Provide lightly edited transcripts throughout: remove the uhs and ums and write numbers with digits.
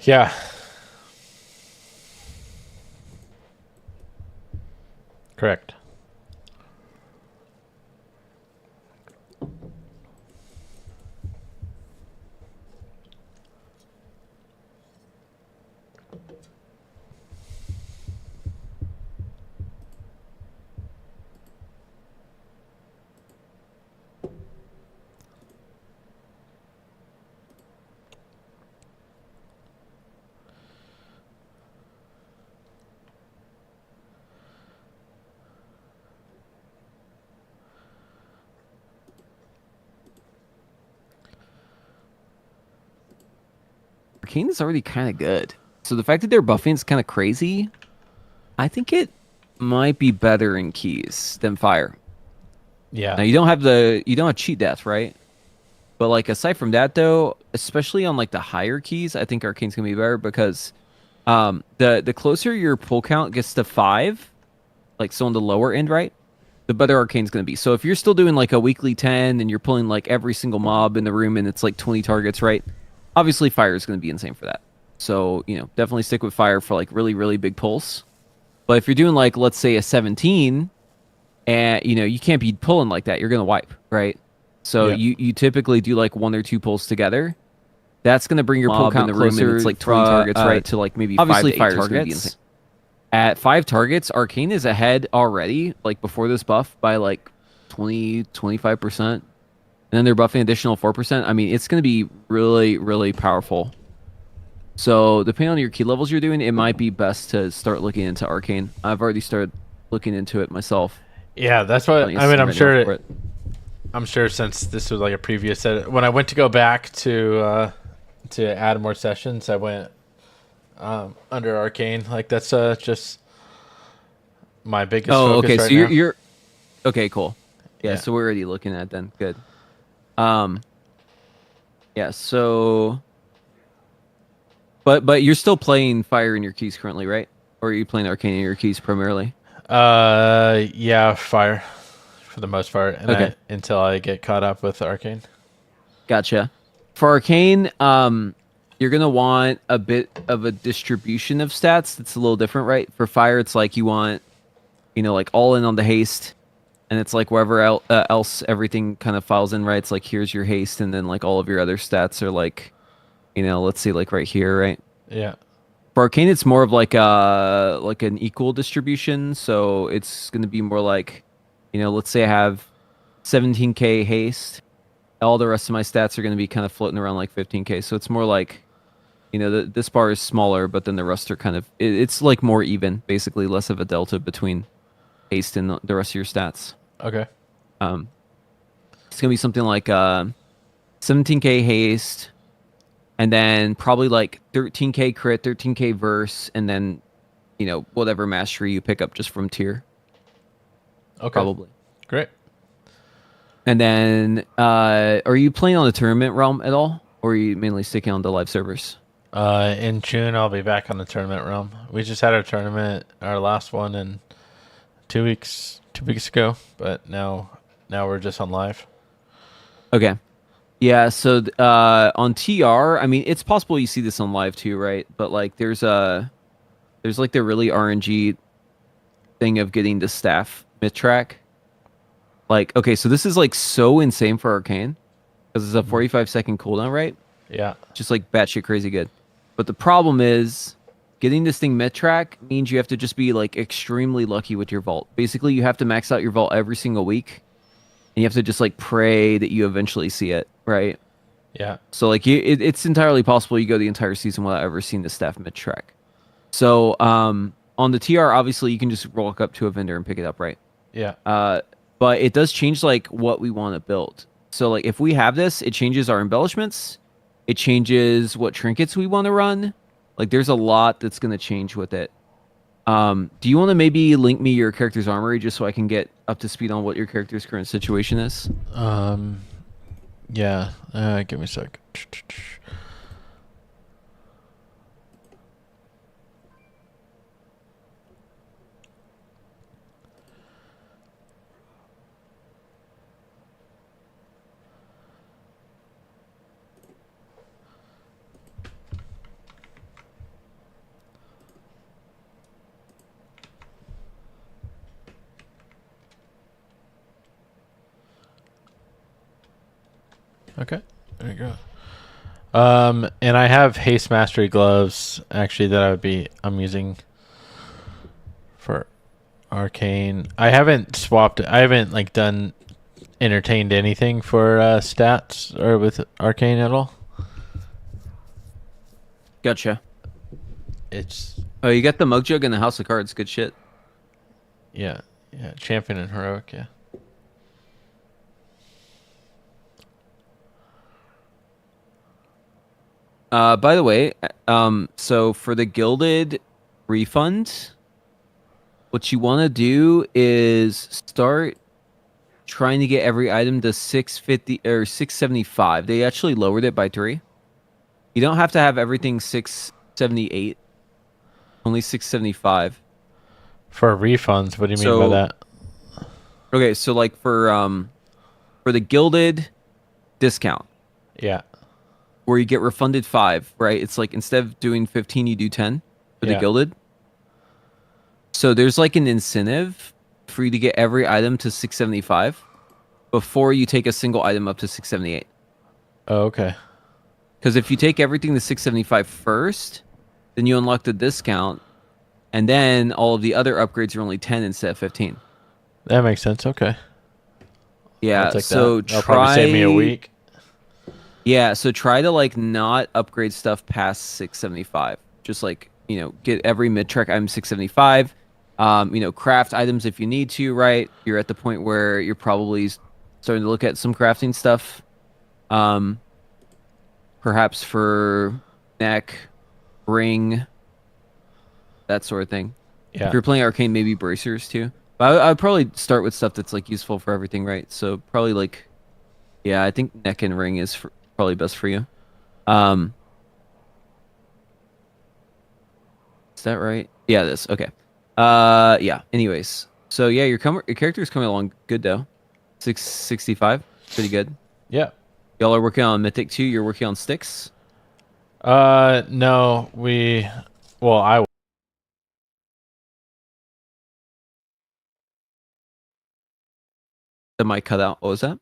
Yeah. Correct. Arcane is already kind of good. So the fact that they're buffing is kind of crazy. I think it might be better in keys than fire. Yeah. Now you don't have cheat death, right? But like aside from that though, especially on like the higher keys, I think Arcane's gonna be better because the closer your pull count gets to 5, like so on the lower end, right? The better Arcane's gonna be. So if you're still doing like a weekly 10 and you're pulling like every single mob in the room and it's like 20 targets, right? Obviously fire is gonna be insane for that. So, definitely stick with fire for like really, really big pulls. But if you're doing like let's say a 17 and you can't be pulling like that, you're gonna wipe, right? So Yeah. you typically do like one or two pulls together. That's gonna bring your pull Mob in count the room and it's closer like 20 targets, right? to like maybe Obviously, 5 to 8 fire is going to be insane. targets. At 5 targets, Arcane is ahead already, like before this buff by like 20-25%. And then they're buffing additional 4%. I mean, it's gonna be really, really powerful. So depending on your key levels you're doing, it might be best to start looking into Arcane. I've already started looking into it myself. Yeah, that's what Playing a I mean. sim right now for it. I'm sure since this was like a previous set, when I went to go back to add more sessions, I went under Arcane. Like that's just my biggest Oh, focus okay. right So you're now. you're okay, cool. Yeah, Yeah. so we're already looking at it then. Good. Um, yeah, so but you're still playing Fire in your keys currently, right? Or are you playing Arcane in your keys primarily? Yeah, fire for the most part, and Okay, I until I get caught up with Arcane. gotcha. For Arcane, you're gonna want a bit of a distribution of stats that's a little different, right? For Fire, it's like you want, like all in on the haste, and it's like wherever else everything kind of files in, right? It's like here's your haste, and then like all of your other stats are like, let's see, like right here, right? Yeah. For Arcane, it's more of like an equal distribution. So it's going to be more like, let's say I have 17k haste. All the rest of my stats are going to be kind of floating around like 15k. So it's more like, this bar is smaller, but then the rest are kind of, it's like more even, basically less of a delta between haste and the rest of your stats. Okay. Um, it's going to be something like 17k haste, and then probably like 13k crit, 13k verse, and then whatever mastery you pick up just from tier, Okay. probably. Great. And then, are you playing on the tournament realm at all, or are you mainly sticking on the live servers? In June, I'll be back on the tournament realm. We just had our tournament, our last one, in 2 weeks, 2 weeks ago. But now we're just on live. Okay. Yeah. So, on TR, I mean, it's possible you see this on live too, right? But like, there's like the really RNG thing of getting the staff mid track. Like, okay, so this is like so insane for Arcane because it's a Hmm. 45-second cooldown, right? Yeah. Just like batshit crazy good. But the problem is getting this thing mid track means you have to just be like extremely lucky with your vault. Basically, you have to max out your vault every single week, and you have to just like pray that you eventually see it, right? Yeah. So like it's entirely possible you go the entire season without ever seeing the staff mid track. So on the TR, obviously you can just walk up to a vendor and pick it up, right? Yeah. Uh, but it does change like what we want to build. So like if we have this, it changes our embellishments. It changes what trinkets we want to run. Like there's a lot that's going to change with it. Do you want to maybe link me your character's armory just so I can get up to speed on what your character's current situation is? Um. Yeah. Give me a sec. Okay, there you go. And I have haste mastery gloves actually that I'm using for arcane. I haven't swapped. I haven't like done entertained anything for stats or with arcane at all. Gotcha. It's Oh, you got the mug jug and the house of cards. Good shit. yeah, champion and heroic, yeah. By the way, so for the gilded refund, what you want to do is start trying to get every item to 650 or 675. They actually lowered it by 3. You don't have to have everything 678. Only 675. For refunds, what do you mean by that? Okay, so like for the gilded discount, Yeah. where you get refunded 5, right? It's like instead of doing 15, you do 10 for the gilded. So there's like an incentive for you to get every item to 675 before you take a single item up to 678. Oh, okay. Because if you take everything to 675 first, then you unlock the discount, and then all of the other upgrades are only 10 instead of 15. That makes sense. Okay. Yeah, so that'll probably save me a week. Yeah, so try to like not upgrade stuff past 675. Just like, get every mid-trek item 675. Craft items if you need to, right? You're at the point where you're probably starting to look at some crafting stuff. Perhaps for neck, ring, that sort of thing. Yeah. If you're playing arcane, maybe bracers too. But I'd probably start with stuff that's like useful for everything, right? So probably like, yeah, I think neck and ring is probably best for you. Is that right? Yeah, this. Okay. Yeah. Anyways, so yeah, your character's coming along good though. 665, pretty good. Yeah. Y'all are working on Mythic 2. You're working on Styx. No, I. The mic cut out. What was that?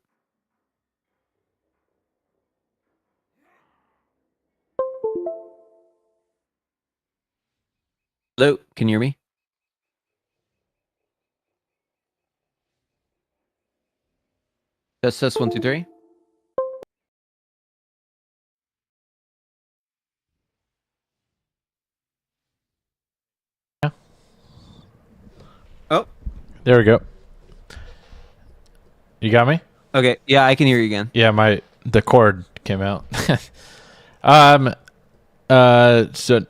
Hello, can you hear me? Test 1 2 3. Yeah. Oh, there we go. You got me? okay. Yeah, I can hear you again. Yeah, the cord came out. So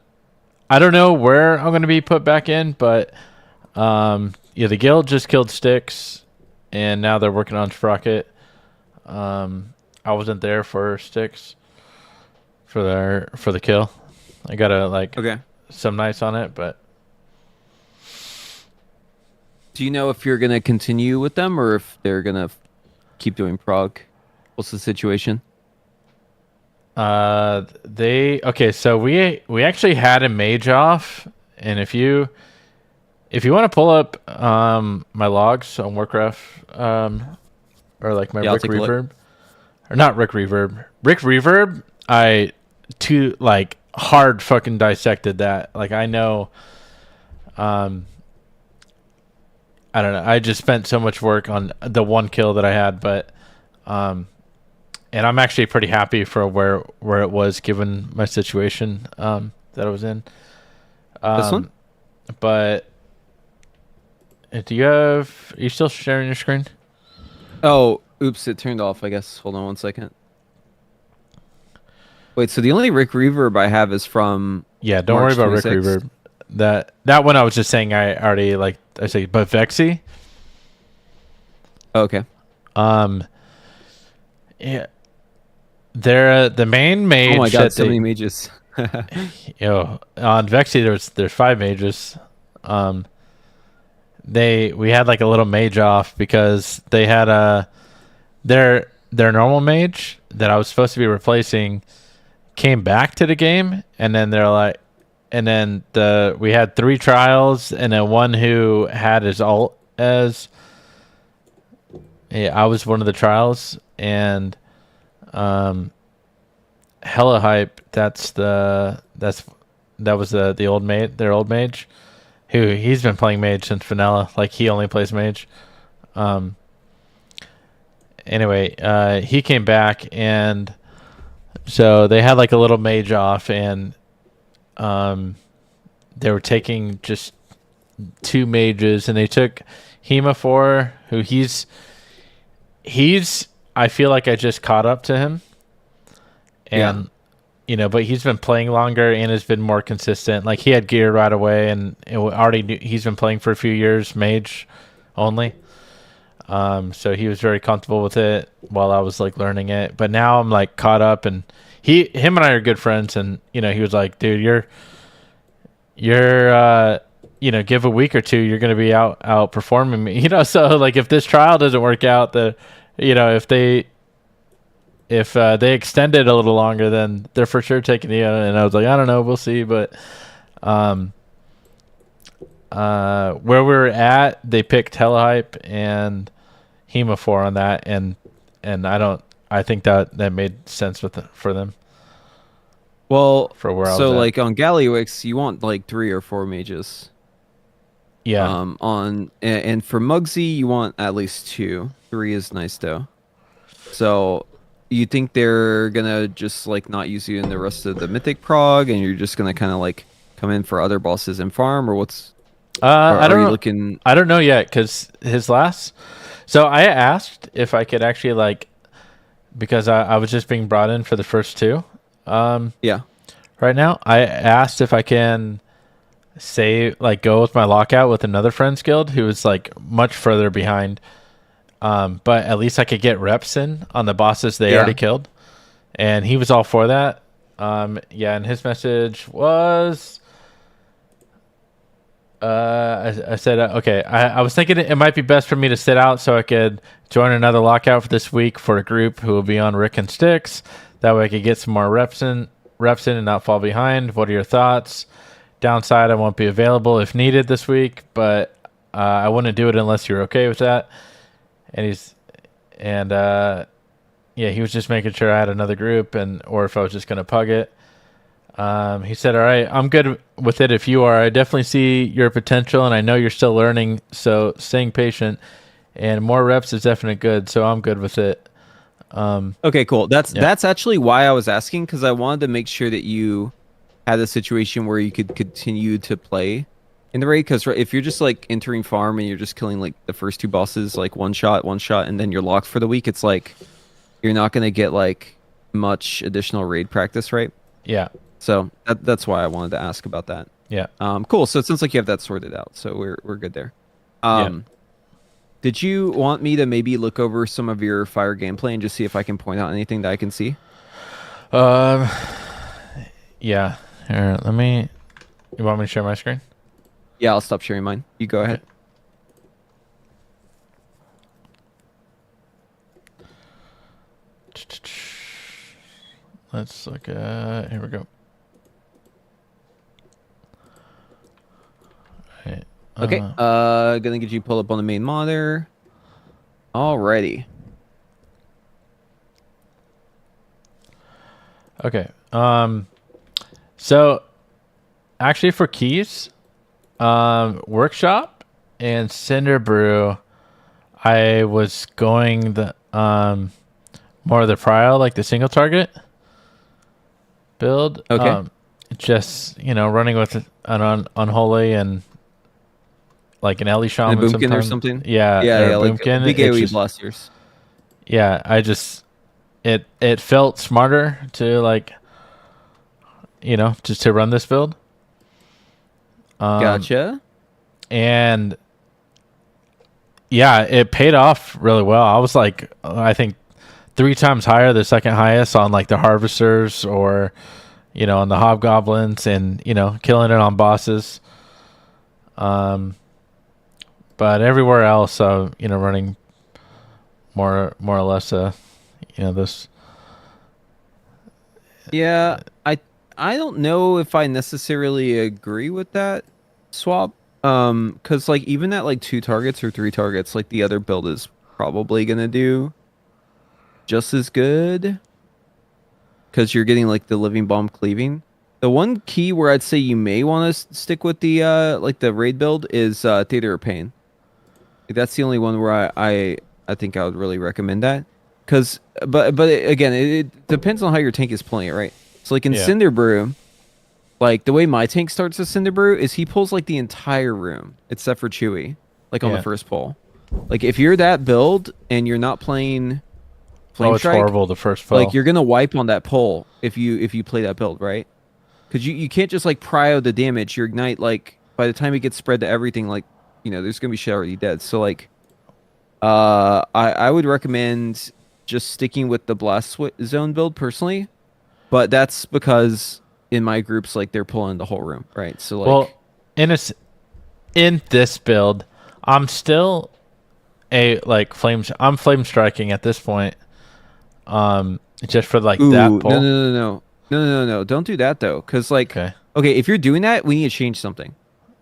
I don't know where I'm going to be put back in, but the guild just killed Styx, and now they're working on Sprocket. I wasn't there for Styx for the kill. I got some nice on it, but do you know if you're gonna continue with them or if they're gonna keep doing prog? What's the situation? So we actually had a mage off, and if you want to pull up my logs on Warcraft, or like my Rick Reverb, or not Rick Reverb, Rick Reverb, I hard fucking dissected that. Like I know, I don't know. I just spent so much work on the one kill that I had, but and I'm actually pretty happy for where it was given my situation that I was in. This one? But are you still sharing your screen? Oh, oops, it turned off, I guess. Hold on 1 second. Wait, so the only Rick Reverb I have is from Yeah, don't worry about 26th. Rick Reverb. That one I was just saying I already but Vexy. Okay. Yeah. They're the main mage. Oh my god, so many mages. On Vexy there's 5 mages. We had like a little mage off because they had their normal mage that I was supposed to be replacing came back to the game, and then we had 3 trials, and then one who had his ult as I was one of the trials, and Um, Hella hype. That was the old mage, their old mage, who he's been playing mage since vanilla. Like he only plays mage. Um, anyway, he came back, and so they had like a little mage off, and um, they were taking just two mages, and they took Hemafor, who he's I feel like I just caught up to him, Yeah. and but he's been playing longer and has been more consistent. Like he had gear right away, and already knew, he's been playing for a few years, mage only. So he was very comfortable with it while I was like learning it. But now I'm like caught up, and him and I are good friends, and he was like, dude, you're give a week or two, you're gonna be outperforming me. So like if this trial doesn't work out, if they extend it a little longer, then they're for sure taking you. And I was like, I don't know, we'll see. But where we were at, they picked Telehype and Hemafor on that, and I think that made sense for them. Well, For where I was so at. like on Gallywix, you want like 3 or 4 mages. Yeah. And for Mugsy, you want at least 2. 3 is nice though. So you think they're gonna just like not use you in the rest of the Mythic prog, and you're just gonna kind of like come in for other bosses and farm, or what's? I don't are you know. looking? I don't know yet, because his last. So I asked if I could actually because I was just being brought in for the first two. Yeah. Right now, I asked if I can go with my lockout with another friend's guild who was like much further behind. But at least I could get reps in on the bosses they already killed, and he was all for that. Yeah, and his message was, I said, okay, I was thinking it might be best for me to sit out so I could join another lockout for this week for a group who will be on Rick and Sticks. That way I could get some more reps in and not fall behind. What are your thoughts? Downside, I won't be available if needed this week, but I wouldn't do it unless you're okay with that. And yeah, he was just making sure I had another group, or if I was just gonna pug it. He said, all right, I'm good with it if you are. I definitely see your potential, and I know you're still learning, so staying patient and more reps is definitely good, so I'm good with it. Okay, cool. That's actually why I was asking, because I wanted to make sure that you had a situation where you could continue to play in the raid. Because if you're just like entering farm and you're just killing like the first 2 bosses like one shot, and then you're locked for the week, it's like you're not gonna get like much additional raid practice, right? Yeah. So that's why I wanted to ask about that. Yeah. Cool. So it sounds like you have that sorted out. So we're good there. Yeah. Did you want me to maybe look over some of your fire gameplay and just see if I can point out anything that I can see? Yeah. Here, let me. You want me to share my screen? Yeah, I'll stop sharing mine. You go ahead. Let's look at. Here we go. Right. Okay. Gonna get you pulled up on the main monitor. Alrighty. Okay. So actually for keys, workshop and cinder brew, I was going the more of the prior, like the single target build. Okay. Just running with an unholy and like an Ellie And shaman a boomkin or sometimes. something. Yeah, Yeah, or like boomkin. big It's AoE just- blasters. yeah, it felt smarter to just to run this build. Gotcha. And yeah, it paid off really well. I was like, I think 3 times higher, the second highest on like the harvesters or on the hobgoblins, and killing it on bosses. But everywhere else, running more or less, this. Yeah, I don't know if I necessarily agree with that swap. Because like even at like 2 targets or 3 targets, like the other build is probably gonna do just as good. because you're getting like the living bomb cleaving. The one key where I'd say you may want to stick with the like the raid build is Theater of Pain. Like, that's the only one where I think I would really recommend that. Cause again, it depends on how your tank is playing it, right? So like in Yeah. Cinder Brew, like the way my tank starts with Cinder Brew is he pulls like the entire room except for Chewy, like on the Yeah. first pull. Like if you're that build and you're not playing Flame Oh, it's Strike, horrible the first fall. like you're gonna wipe on that pull if you play that build, right? Because you can't just like prio the damage. Your ignite, like by the time it gets spread to everything, like there's gonna be shit already dead. So like I would recommend just sticking with the blast zone build personally, but that's because in my groups like they're pulling the whole room, right? So like Well, in this build, I'm still I'm flame striking at this point. Just for like ooh, that pull. no, don't do that though, because like Okay. okay, if you're doing that, we need to change something.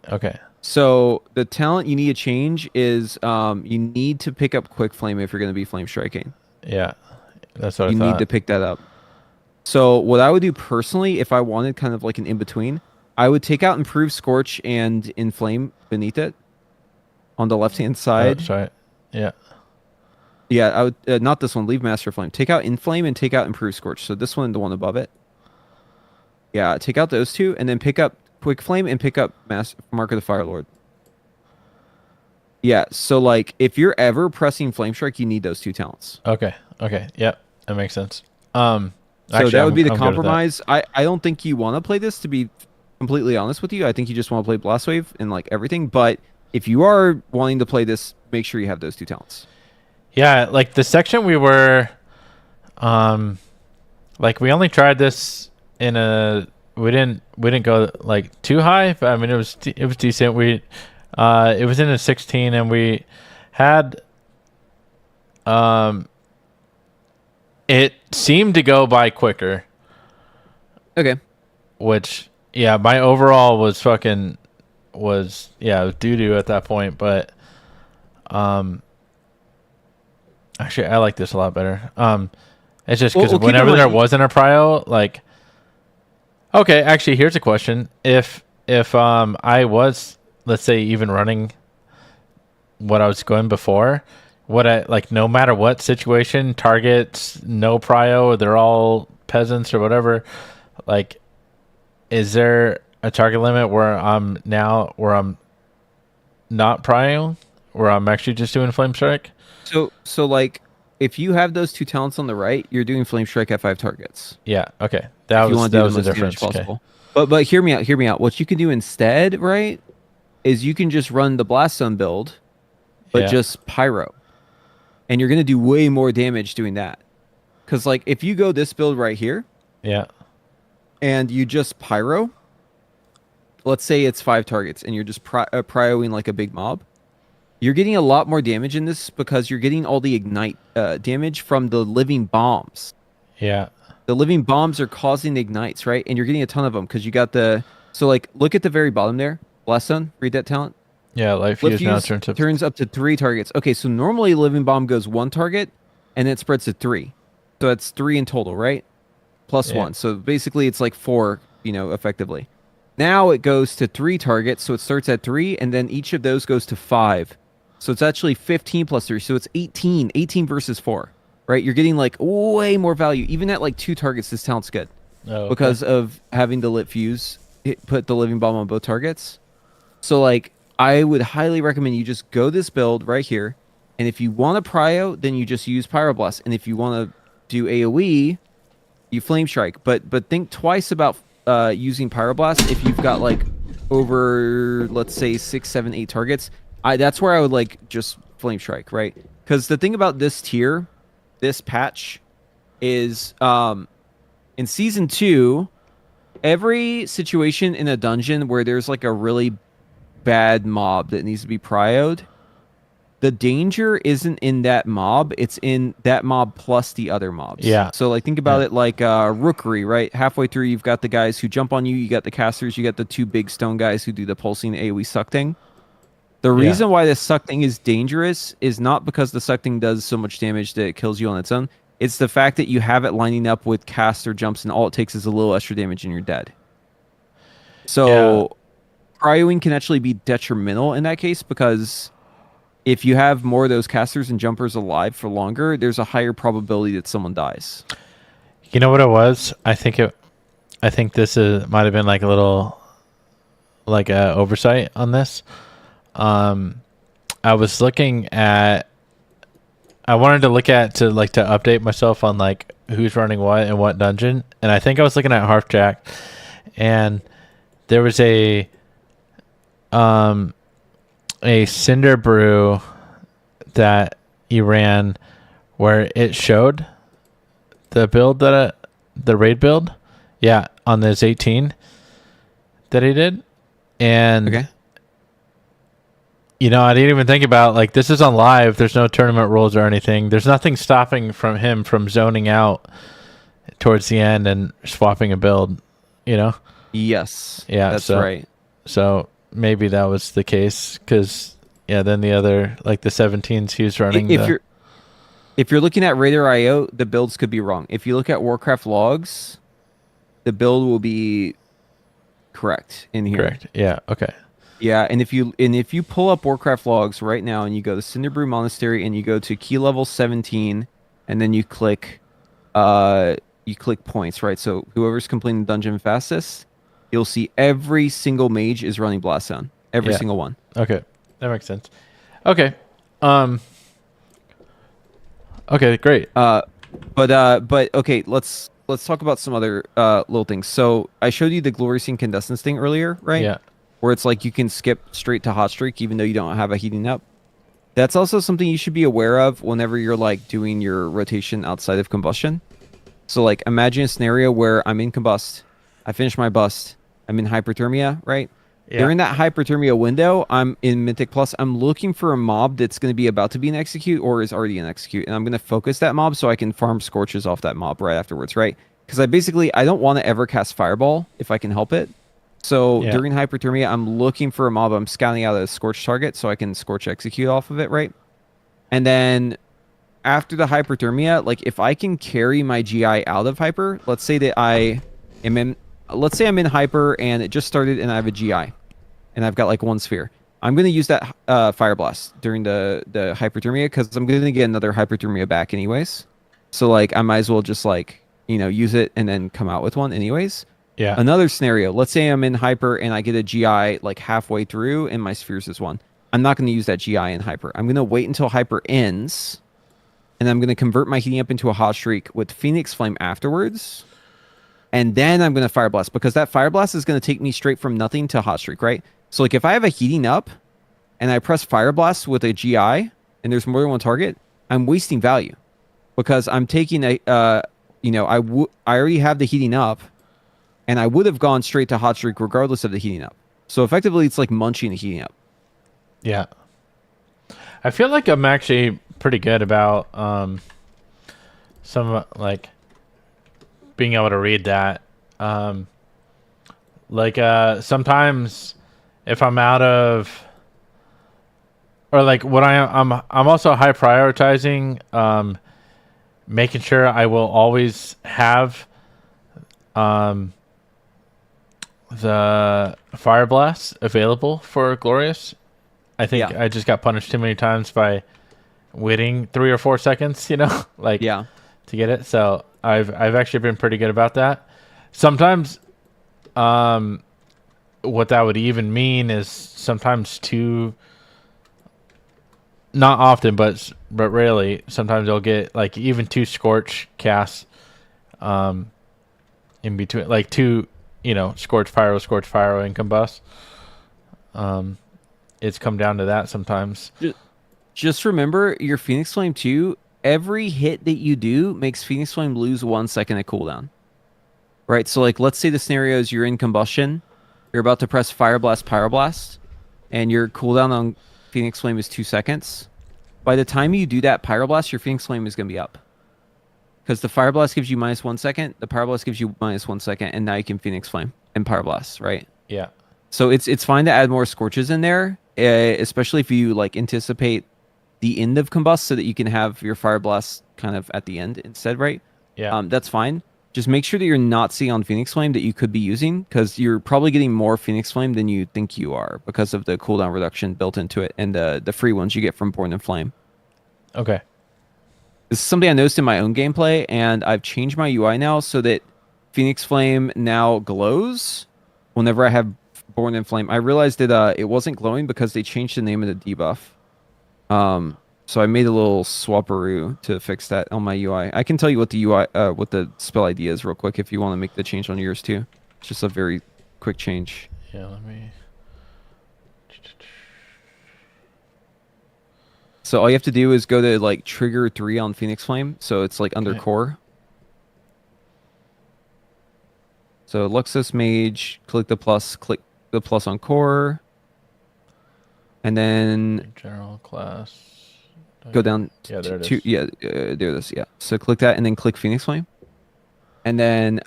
Okay. So the talent you need to change is you need to pick up quick flame if you're going to be flame striking. Yeah. That's what You I need thought. to pick that up. So what I would do personally, if I wanted kind of like an in between, I would take out improve scorch and inflame beneath it on the left hand Oh, side. sorry. Yeah. Yeah, I would not this one. Leave master flame. Take out inflame and take out improve scorch. So this one, the one above it. Yeah, take out those two and then pick up quick flame and pick up mark of the fire lord. Yeah, so like if you're ever pressing flame strike, you need those two talents. Okay. Okay. Yep. That makes sense. So Actually, that would be the I'm good with that. compromise. I don't think you want to play this, to be completely honest with you. I think you just want to play Blast Wave and like everything. But if you are wanting to play this, make sure you have those two talents. Yeah, like the section we were, like we only tried this in a we didn't go like too high, but I mean it was decent. It was in a 16 and we had it seemed to go by quicker, Okay. which yeah, my overall was doo doo at that point, but actually I like this a lot better. It's just because Well, keep in whenever there mind- wasn't a prio, like okay, actually here's a question. If I was, let's say, even running what I was going before, what I like no matter what situation, targets, no prio, they're all peasants or whatever, like is there a target limit where I'm not prio, where I'm actually just doing flame strike? So like if you have those two talents on the right, you're doing flame strike at 5 targets. Yeah, okay. That If you was want to do the the most damage difference. Okay. possible. But hear me out. What you can do instead, right, is you can just run the blast zone build, but Yeah. just pyro. And you're gonna do way more damage doing that. Cause like if you go this build right here Yeah. and you just pyro, let's say it's 5 targets and you're just prioing like a big mob, you're getting a lot more damage in this because you're getting all the ignite damage from the living bombs. Yeah. The living bombs are causing the ignites, right? And you're getting a ton of them because you got so like look at the very bottom there. Blast Zone, read that talent. Yeah, life Lift use now use turns up. up to 3 targets. Okay, so normally living bomb goes 1 target and then it spreads to 3. So that's 3 in total, right? Plus Yeah. 1. So basically it's like 4, effectively. Now it goes to 3 targets, so it starts at 3 and then each of those goes to 5. So it's actually 15 plus 3. So it's 18 versus 4. Right? You're getting like way more value. Even at like 2 targets, this talent's good. Oh, okay. Because of having the lit fuse put the living bomb on both targets. So like I would highly recommend you just go this build right here, and if you want to prio, then you just use pyroblast, and if you want to do AoE, you flame strike. But think twice about using pyroblast if you've got like over, let's say, 6, 7, 8 targets. That's where I would like just flame strike, right? Because the thing about this tier, this patch, is in season 2, every situation in a dungeon where there's like a really bad mob that needs to be prioed, the danger isn't in that mob, it's in that mob plus the other mobs. Yeah. So like think about it like Rookery, right? Halfway through you've got the guys who jump on you, you got the casters, you got the 2 big stone guys who do the pulsing AoE suck thing. The Yeah. reason why this suck thing is dangerous is not because the suck thing does so much damage that it kills you on its own. It's the fact that you have it lining up with casts or jumps, and all it takes is a little extra damage, and you're dead. Yeah. So cryoing can actually be detrimental in that case because if you have more of those casters and jumpers alive for longer, there's a higher probability that someone dies. You know what it was? I think this might have been like a little like a oversight on this. I was looking at. I wanted to look at to update myself on like who's running what and what dungeon, and I think I was looking at Halfjack, and there was a Cinder Brew that he ran where it showed the build the raid build, yeah, on this 18 that he did, and Okay. you know, I didn't even think about like this is on live. There's no tournament rules or anything. There's nothing stopping from him from zoning out towards the end and swapping a build. You know? Yes. Yeah, That's so right. so maybe that was the case because yeah, then the other like the 17s he was running. If you're looking at Raider IO, the builds could be wrong. If you look at Warcraft logs, the build will be correct in here. Correct. Yeah. Okay. Yeah, and if you pull up Warcraft logs right now and you go to Cinderbrew Monastery and you go to key level 17 and then you click points, right? So whoever's completing the dungeon fastest, you'll see every single mage is running Blast Zone. Every Yeah. single one. Okay, that makes sense. Okay. Okay. Great. But okay, let's talk about some other little things. So I showed you the Glorious Incandescence thing earlier, right? Yeah. Where it's like you can skip straight to Hot Streak even though you don't have a heating up. That's also something you should be aware of whenever you're like doing your rotation outside of combustion. So like imagine a scenario where I'm in combust, I finish my bust, I'm in hyperthermia, right? Yeah. During that hyperthermia window, I'm in Mythic Plus. I'm looking for a mob that's going to be about to be an execute or is already an execute, and I'm going to focus that mob so I can farm scorches off that mob right afterwards, right? Because I don't want to ever cast Fireball if I can help it. So Yeah. during hyperthermia, I'm looking for a mob. I'm scouting out a scorch target so I can scorch execute off of it, right? And then after the hyperthermia, like if I can carry my GI out of hyper, let's say I'm in hyper and it just started and I have a GI and I've got like one sphere. I'm going to use that Fire Blast during the hyperthermia because I'm going to get another hyperthermia back anyways. So like I might as well just like, use it and then come out with one anyways. Yeah. Another scenario, let's say I'm in hyper and I get a GI like halfway through and my spheres is one. I'm not going to use that GI in hyper. I'm going to wait until hyper ends and I'm going to convert my heating up into a hot streak with Phoenix Flame afterwards. And then I'm going to Fire Blast because that Fire Blast is going to take me straight from nothing to hot streak, right? So like if I have a heating up and I press Fire Blast with a GI and there's more than one target, I'm wasting value because I'm taking I already have the heating up. And I would have gone straight to hot streak regardless of the heating up. So effectively, it's like munching the heating up. Yeah. I feel like I'm actually pretty good about some like being able to read that. Sometimes if I'm out of or like what I'm also high prioritizing making sure I will always have the Fire Blast available for Glorious. I think I just got punished too many times by waiting 3 or 4 seconds, to get it. So I've actually been pretty good about that. Sometimes what that would even mean is sometimes not often, but rarely, sometimes they'll get like even 2 Scorch casts in between, like 2 Scorch Pyro, and Combust. It's come down to that sometimes. Just remember your Phoenix Flame 2, every hit that you do makes Phoenix Flame lose 1 second of cooldown. Right? So like let's say the scenario is you're in combustion, you're about to press Fire Blast, Pyroblast, and your cooldown on Phoenix Flame is 2 seconds. By the time you do that Pyroblast, your Phoenix Flame is going to be up. Because the Fire Blast gives you minus 1 second, the Pyroblast gives you minus 1 second, and now you can Phoenix Flame and Pyroblast, right? Yeah. So it's fine to add more Scorches in there, especially if you like anticipate the end of combust so that you can have your fire blast kind of at the end instead, right? Yeah. That's fine. Just make sure that you're not seeing on Phoenix Flame that you could be using, because you're probably getting more Phoenix Flame than you think you are because of the cooldown reduction built into it and the free ones you get from Born in Flame. Okay. This is something I noticed in my own gameplay, and I've changed my UI now so that Phoenix Flame now glows whenever I have Born in Flame. I realized that it wasn't glowing because they changed the name of the debuff. So I made a little swapperoo to fix that on my UI. I can tell you what the what the spell ID is real quick if you want to make the change on yours too. It's just a very quick change. Yeah, let me. So all you have to do is go to like trigger 3 on Phoenix Flame. So it's like under Okay. core. So Luxus Mage, click the plus on core. And then General class. go down Yeah, there it to is. there it is. Yeah. So click that and then click Phoenix Flame. And then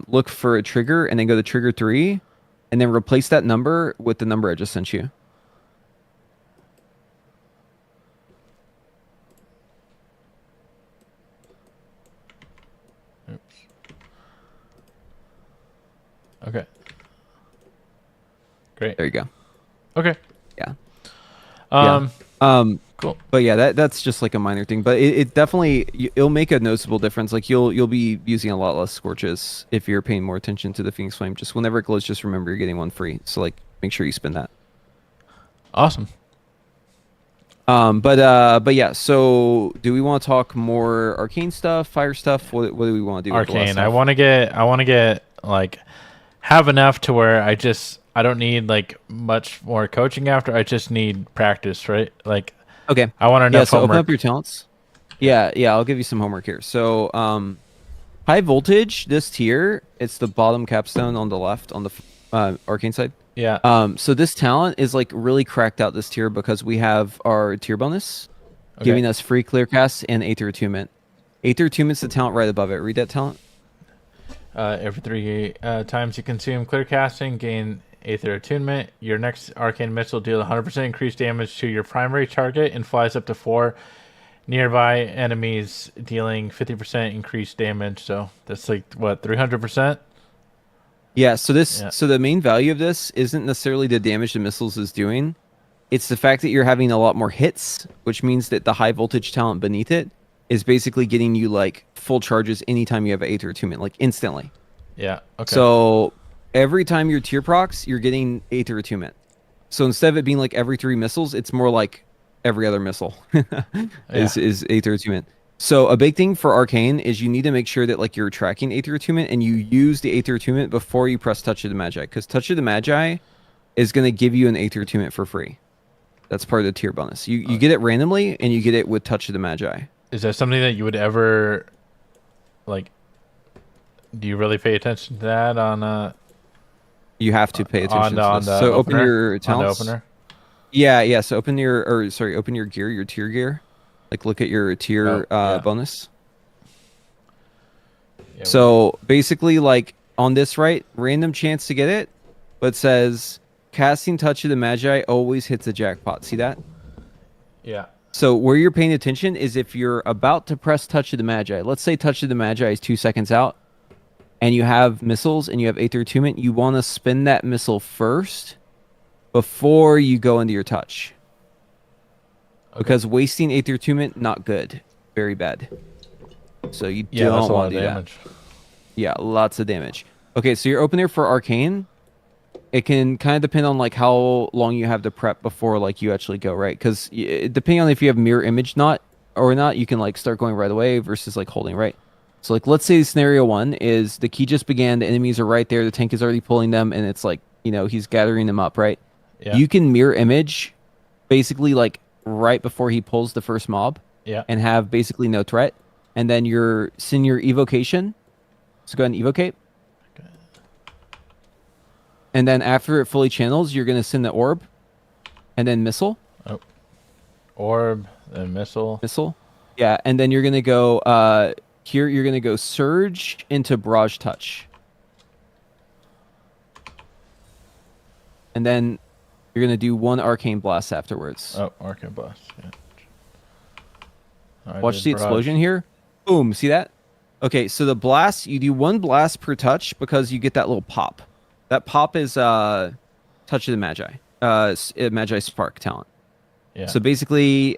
look for a trigger and then go to trigger 3 and then replace that number with the number I just sent you. Oops. Okay. Great. There you go. Okay. Yeah. Um. Cool. But yeah, that's just like a minor thing, but it definitely it'll make a noticeable difference. Like you'll be using a lot less scorches if you're paying more attention to the Phoenix Flame. Just whenever it glows, just remember you're getting one free. So like make sure you spend that. Awesome. But yeah. So do we want to talk more arcane stuff, fire stuff? What do we want to do? With the last Arcane. stuff? I want to get like have enough to where I don't need like much more coaching after. I just need practice, right? Like Okay. I want enough So homework. open up your talents. Yeah. I'll give you some homework here. So high voltage. This tier. It's the bottom capstone on the left on the arcane side. Yeah. So this talent is like really cracked out this tier because we have our tier bonus, giving us free clear casts and Aether Attunement. Aether Attunement's the talent right above it. Read that talent. Every 3 times you consume clear casting, gain Aether Attunement. Your next arcane missile deals 100% increased damage to your primary target and flies up to 4 nearby enemies, dealing 50% increased damage. So that's like what 300%. Yeah. So the main value of this isn't necessarily the damage the missiles is doing. It's the fact that you're having a lot more hits, which means that the high voltage talent beneath it is basically getting you like full charges anytime you have Aether Attunement, like instantly. Yeah. Okay. So every time you're tier procs, you're getting Aether Attunement. So instead of it being like every 3 missiles, it's more like every other missile is Aether Attunement. So a big thing for Arcane is you need to make sure that like you're tracking Aether Attunement and you use the Aether Attunement before you press Touch of the Magi, because Touch of the Magi is going to give you an Aether Attunement for free. That's part of the tier bonus. You get it randomly and you get it with Touch of the Magi. Is that something that you would ever like? Do you really pay attention to that on You have to pay attention to this. the So opener? open your On the talents. opener? Yeah. So open your gear, your tier gear. Like look at your tier bonus. Yeah, So basically, like on this right, random chance to get it, but it says casting Touch of the Magi always hits a jackpot. See that? yeah. So where you're paying attention is if you're about to press Touch of the Magi. Let's say Touch of the Magi is 2 seconds out, and you have missiles and you have Aether Attunement. You want to spin that missile first before you go into your touch. Okay. Because wasting Aether Attunement, not good. Very bad. So you Yeah, that's don't a lot want of to do that. damage. Yeah, lots of damage. Okay, so your opener for Arcane, it can kind of depend on like how long you have to prep before like you actually go, right? Because depending on if you have mirror image or not, you can like start going right away versus like holding, right? So like let's say scenario 1 is the key just began, the enemies are right there, the tank is already pulling them, and it's like, he's gathering them up, right? Yeah. You can mirror image basically like right before he pulls the first mob Yeah. and have basically no threat. And then send your evocation. So go ahead and evocate. Okay. And then after it fully channels, you're going to send the orb and then missile. Oh. Orb and missile. Missile. Yeah. And then you're going to go here. You're going to go surge into barrage touch. And then you're going to do 1 arcane blast afterwards. Oh, Arcane Blast. Yeah. I Watch did the barrage. explosion here. Boom. See that? Okay, so the blast, you do 1 blast per touch because you get that little pop. That pop is Touch of the Magi. Magi Spark talent. Yeah. So basically,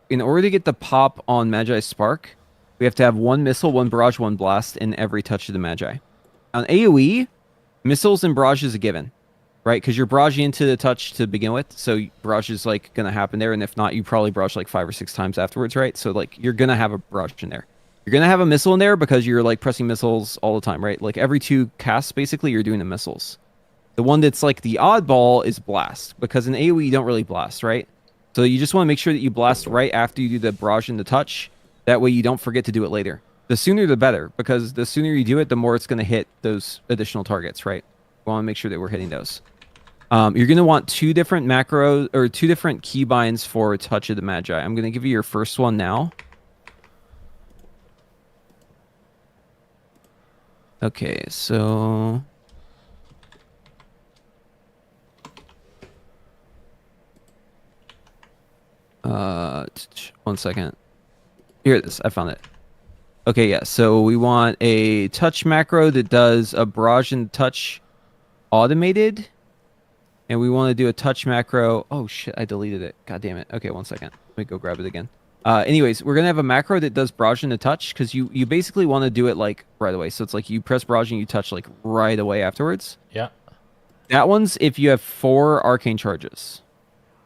in order to get the pop on Magi Spark, we have to have 1 missile, 1 barrage, 1 blast in every Touch of the Magi. On AoE, missiles and barrage is a given, right? Because you're barraging into the touch to begin with, so barrage is like gonna happen there, and if not, you probably barrage like 5 or 6 times afterwards, right? So like you're gonna have a barrage in there. You're gonna have a missile in there because you're like pressing missiles all the time, right? Like every 2 casts, basically, you're doing the missiles. The one that's like the oddball is blast, because in AoE you don't really blast, right? So you just want to make sure that you blast right after you do the barrage and the touch. That way you don't forget to do it later. The sooner the better, because the sooner you do it, the more it's going to hit those additional targets, right? We want to make sure that we're hitting those. You're going to want 2 different macros or 2 different keybinds for Touch of the Magi. I'm going to give you your first one now. Okay, so one second. Here it is. I found it. Okay, yeah. So we want a touch macro that does a barrage and touch automated, and we want to do a touch macro. Oh shit! I deleted it. God damn it. Okay, one second. Let me go grab it again. Anyways, we're gonna have a macro that does barrage and a touch because you basically want to do it like right away. So it's like you press barrage and you touch like right away afterwards. Yeah. That one's if you have 4 arcane charges.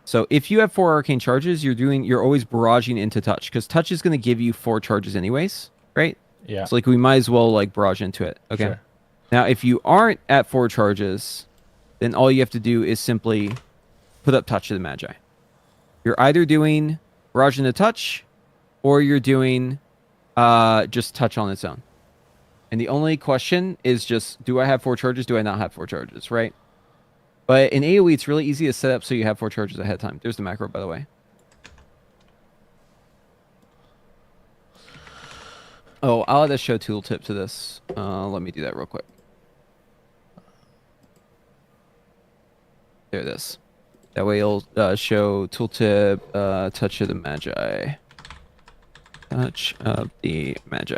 So if you have 4 arcane charges, you're always barraging into touch because touch is gonna give you 4 charges anyways, right? Yeah. So like we might as well like barrage into it. Okay. Sure. Now if you aren't at 4 charges, then all you have to do is simply put up Touch of the Magi. You're either doing barrage into touch, or you're doing just touch on its own. And the only question is just, do I have 4 charges? Do I not have 4 charges? Right? But in AoE, it's really easy to set up so you have 4 charges ahead of time. There's the macro, by the way. Oh, I'll add a show tooltip to this. Let me do that real quick. There it is. That way it'll show tooltip Touch of the Magi. Touch of the Magi.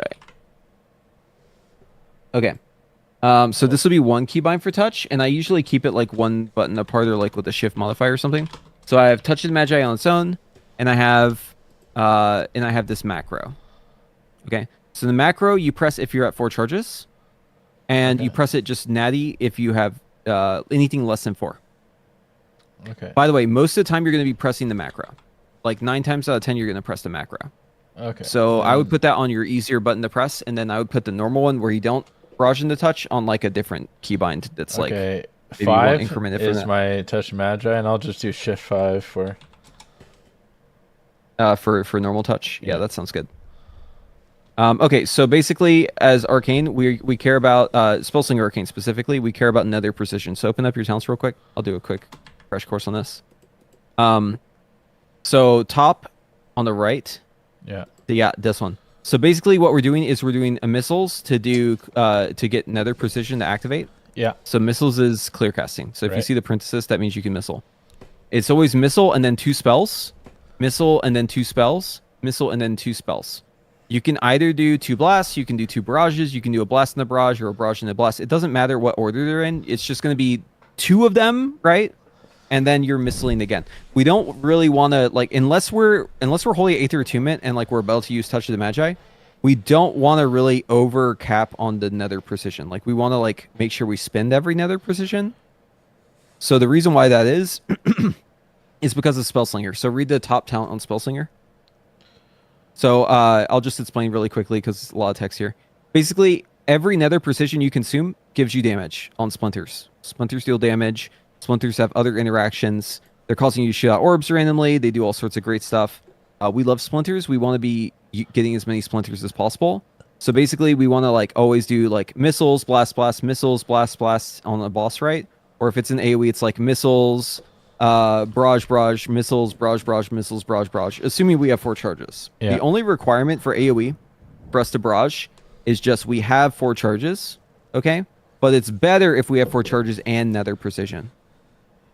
Okay. So this will be 1 keybind for touch, and I usually keep it like 1 button apart or like with a shift modifier or something. So I have Touch of the Magi on its own, and I have this macro. Okay. So the macro you press if you're at 4 charges, and you press it just natty if you have anything less than 4. Okay. By the way, most of the time you're going to be pressing the macro. Like 9 times out of 10, you're going to press the macro. Okay. So I would put that on your easier button to press, and then I would put the normal one where you don't barrage into touch on like a different keybind that's like okay. maybe 1 5 increment is that. my Touch Magi, and I'll just do Shift 5 for normal touch. Yeah, that sounds good. Okay, so basically, as Arcane, we care about Spellslinger Arcane specifically. We care about nether precision. So open up your talents real quick. I'll do a quick crash course on this. So top on the right. Yeah, this one. So basically, what we're doing is we're doing missiles to do to get nether precision to activate. Yeah. So missiles is clear casting. So if you see the parenthesis, that means you can missile. It's always missile and then 2 spells, missile and then 2 spells, missile and then 2 spells. You can either do 2 blasts, you can do 2 barrages, you can do a blast and a barrage or a barrage and a blast. It doesn't matter what order they're in. It's just going to be 2 of them, right? And then you're missiling again. We don't really want to like unless we're holy Aether Attunement and like we're about to use Touch of the Magi, we don't want to really over cap on the nether precision. Like we want to like make sure we spend every nether precision. So the reason why that is is because of Spellslinger. So read the top talent on Spellslinger. So I'll just explain really quickly because it's a lot of text here. Basically, every nether precision you consume gives you damage on splinters. Splinters deal damage. Splinters have other interactions. They're causing you to shoot out orbs randomly. They do all sorts of great stuff. We love splinters. We want to be getting as many splinters as possible. So basically, we want to like always do like missiles, blast, blast, missiles, blast, blast on the boss, right? Or if it's an AoE, it's like missiles, barrage, barrage, missiles, barrage, barrage, missiles, barrage, barrage. Assuming we have 4 charges. Yeah. The only requirement for AoE for us to barrage is just we have 4 charges, okay? But it's better if we have 4 charges and nether precision.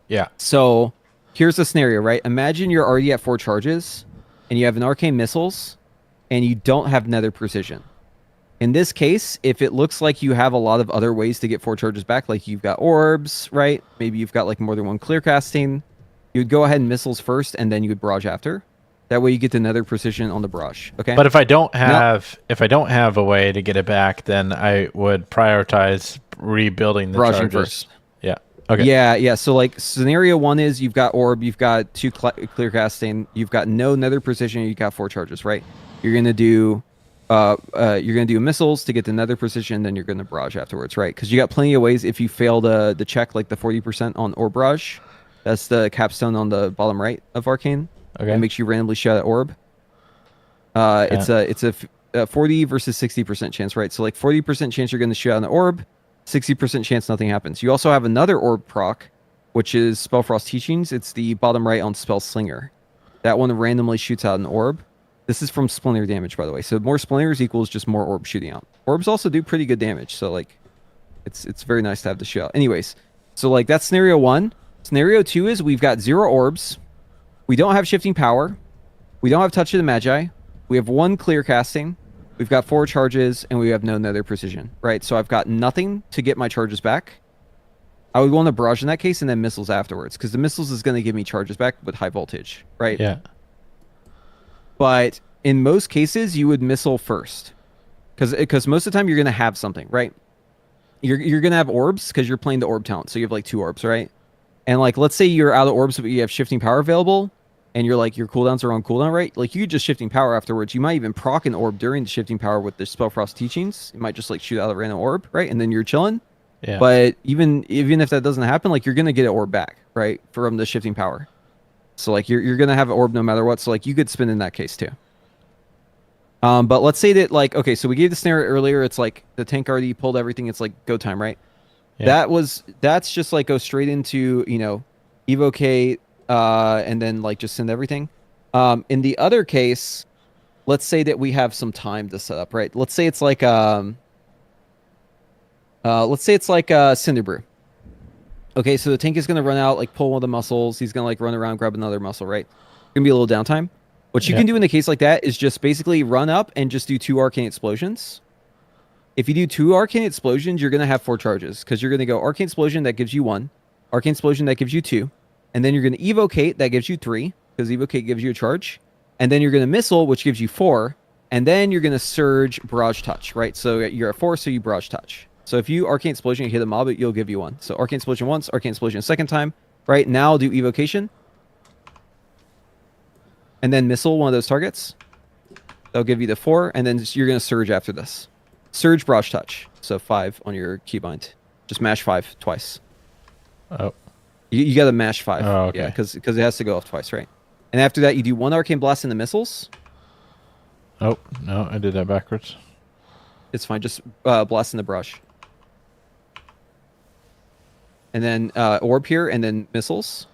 Yeah. So here's the scenario, right? Imagine you're already at 4 charges and you have an Arcane Missiles, and you don't have Nether Precision. In this case, if it looks like you have a lot of other ways to get 4 charges back, like you've got orbs, right? Maybe you've got like more than one clear casting. You would go ahead and missiles first, and then you would barrage after. That way, you get the Nether Precision on the barrage. Okay. But if I don't have a way to get it back, then I would prioritize rebuilding the Barraging charges. first. Yeah. Okay. Yeah. So like scenario 1 is you've got orb, you've got 2 clear casting, you've got no Nether Precision, you've got 4 charges, right? You're gonna do missiles to get the Nether Precision, then you're gonna barrage afterwards, right? Because you got plenty of ways. If you fail the check, like the 40% on orb barrage, that's the capstone on the bottom right of Arcane. Okay. It makes you randomly shoot at orb. It's a 40 versus 60% chance, right? So like 40% chance you're gonna shoot at an orb, 60% chance nothing happens. You also have another orb proc, which is Spellfrost Teachings. It's the bottom right on Spell Slinger. That one randomly shoots out an orb. This is from Splinter damage, by the way. So more Splinters equals just more orbs shooting out. Orbs also do pretty good damage, so like, it's very nice to have the shoot out. Anyways, so like that's scenario 1. Scenario 2 is we've got 0 orbs. We don't have Shifting Power. We don't have Touch of the Magi. We have 1 clear casting. We've got 4 charges, and we have no Nether Precision, right? So I've got nothing to get my charges back. I would want to barrage in that case, and then missiles afterwards, because the missiles is going to give me charges back with high voltage, right? Yeah. But in most cases, you would missile first, because most of the time you're going to have something, right? You're going to have orbs because you're playing the orb talent, so you have like 2 orbs, right? And like, let's say you're out of orbs, but you have Shifting Power available, and you're like, your cooldowns are on cooldown, right? Like, you just Shifting Power afterwards. You might even proc an orb during the Shifting Power with the Spellfrost Teachings. You might just like shoot out a random orb, right? And then you're chilling. Yeah. But even if that doesn't happen, like, you're gonna get an orb back, right, from the Shifting Power. So like, you're gonna have an orb no matter what. So like, you could spin in that case too. But let's say that, like, okay, so we gave the scenario earlier. It's like the tank already pulled everything. It's like go time, right? Yeah. That's just like go straight into, evocate, and then like just send everything. In the other case, let's say that we have some time to set up, right? Let's say it's like Cinder Brew. Okay, so the tank is gonna run out, like pull one of the muscles. He's gonna like run around, grab another muscle, right? Gonna be a little downtime. What you can do in a case like that is just basically run up and just do 2 Arcane Explosions. If you do 2 Arcane Explosions, you're gonna have 4 charges, because you're gonna go Arcane Explosion, that gives you 1, Arcane Explosion, that gives you 2, and then you're gonna Evocate, that gives you 3, because Evocate gives you a charge, and then you're gonna Missile, which gives you 4, and then you're gonna Surge, Barrage, Touch, right? So you're at 4, so you Barrage, Touch. So if you Arcane Explosion, you hit a mob, you'll give you 1. So Arcane Explosion once, Arcane Explosion a second time, right? Now do Evocation, and then Missile one of those targets. They'll give you the 4, and then you're gonna Surge after this. Surge, Barrage, Touch. So 5 on your keybind. Just mash 5 twice. Oh. You got to mash 5. Oh, okay. Yeah, because it has to go off twice, right? And after that, you do 1 Arcane Blast in the missiles. Oh, no, I did that backwards. It's fine. Just blast in the brush. And then orb here, and then missiles.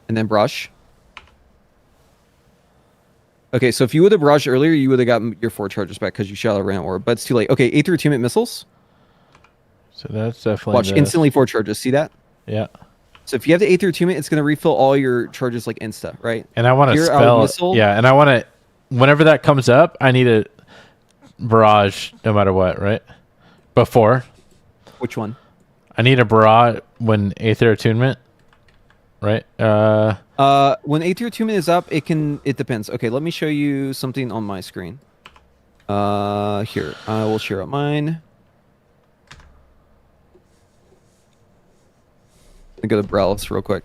And then brush. Okay, so if you would have barraged earlier, you would have gotten your 4 charges back because you shot a random orb, but it's too late. Okay, Aether Attunement missiles. So that's definitely Watch, instantly 4 charges. See that? Yeah. So if you have the Aether Attunement, it's going to refill all your charges like insta, right? And I want to spell... missile. Yeah, and I want to... Whenever that comes up, I need a barrage no matter what, right? Before. Which one? I need a barrage when Aether Attunement, right? When Aether Attunement is up, it depends. Okay, let me show you something on my screen. Here, I will share out mine. I go to Browse real quick.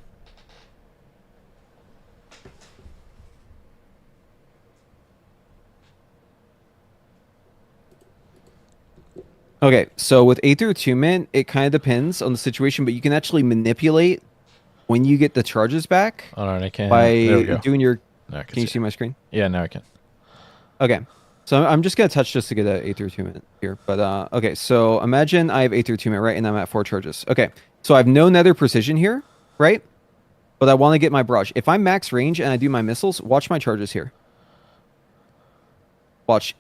Okay, so with Aether Attunement, it kind of depends on the situation, but you can actually manipulate when you get the charges back. All right, I can. By doing your... Can you see my screen? Yeah, now I can. Okay, so I'm just going to touch just to get an Aether Attunement here. But, okay, so imagine I have Aether Attunement, right? And I'm at 4 charges. Okay, so I have no Nether Precision here, right? But I want to get my barrage. If I'm max range and I do my missiles, watch my charges here. Watch.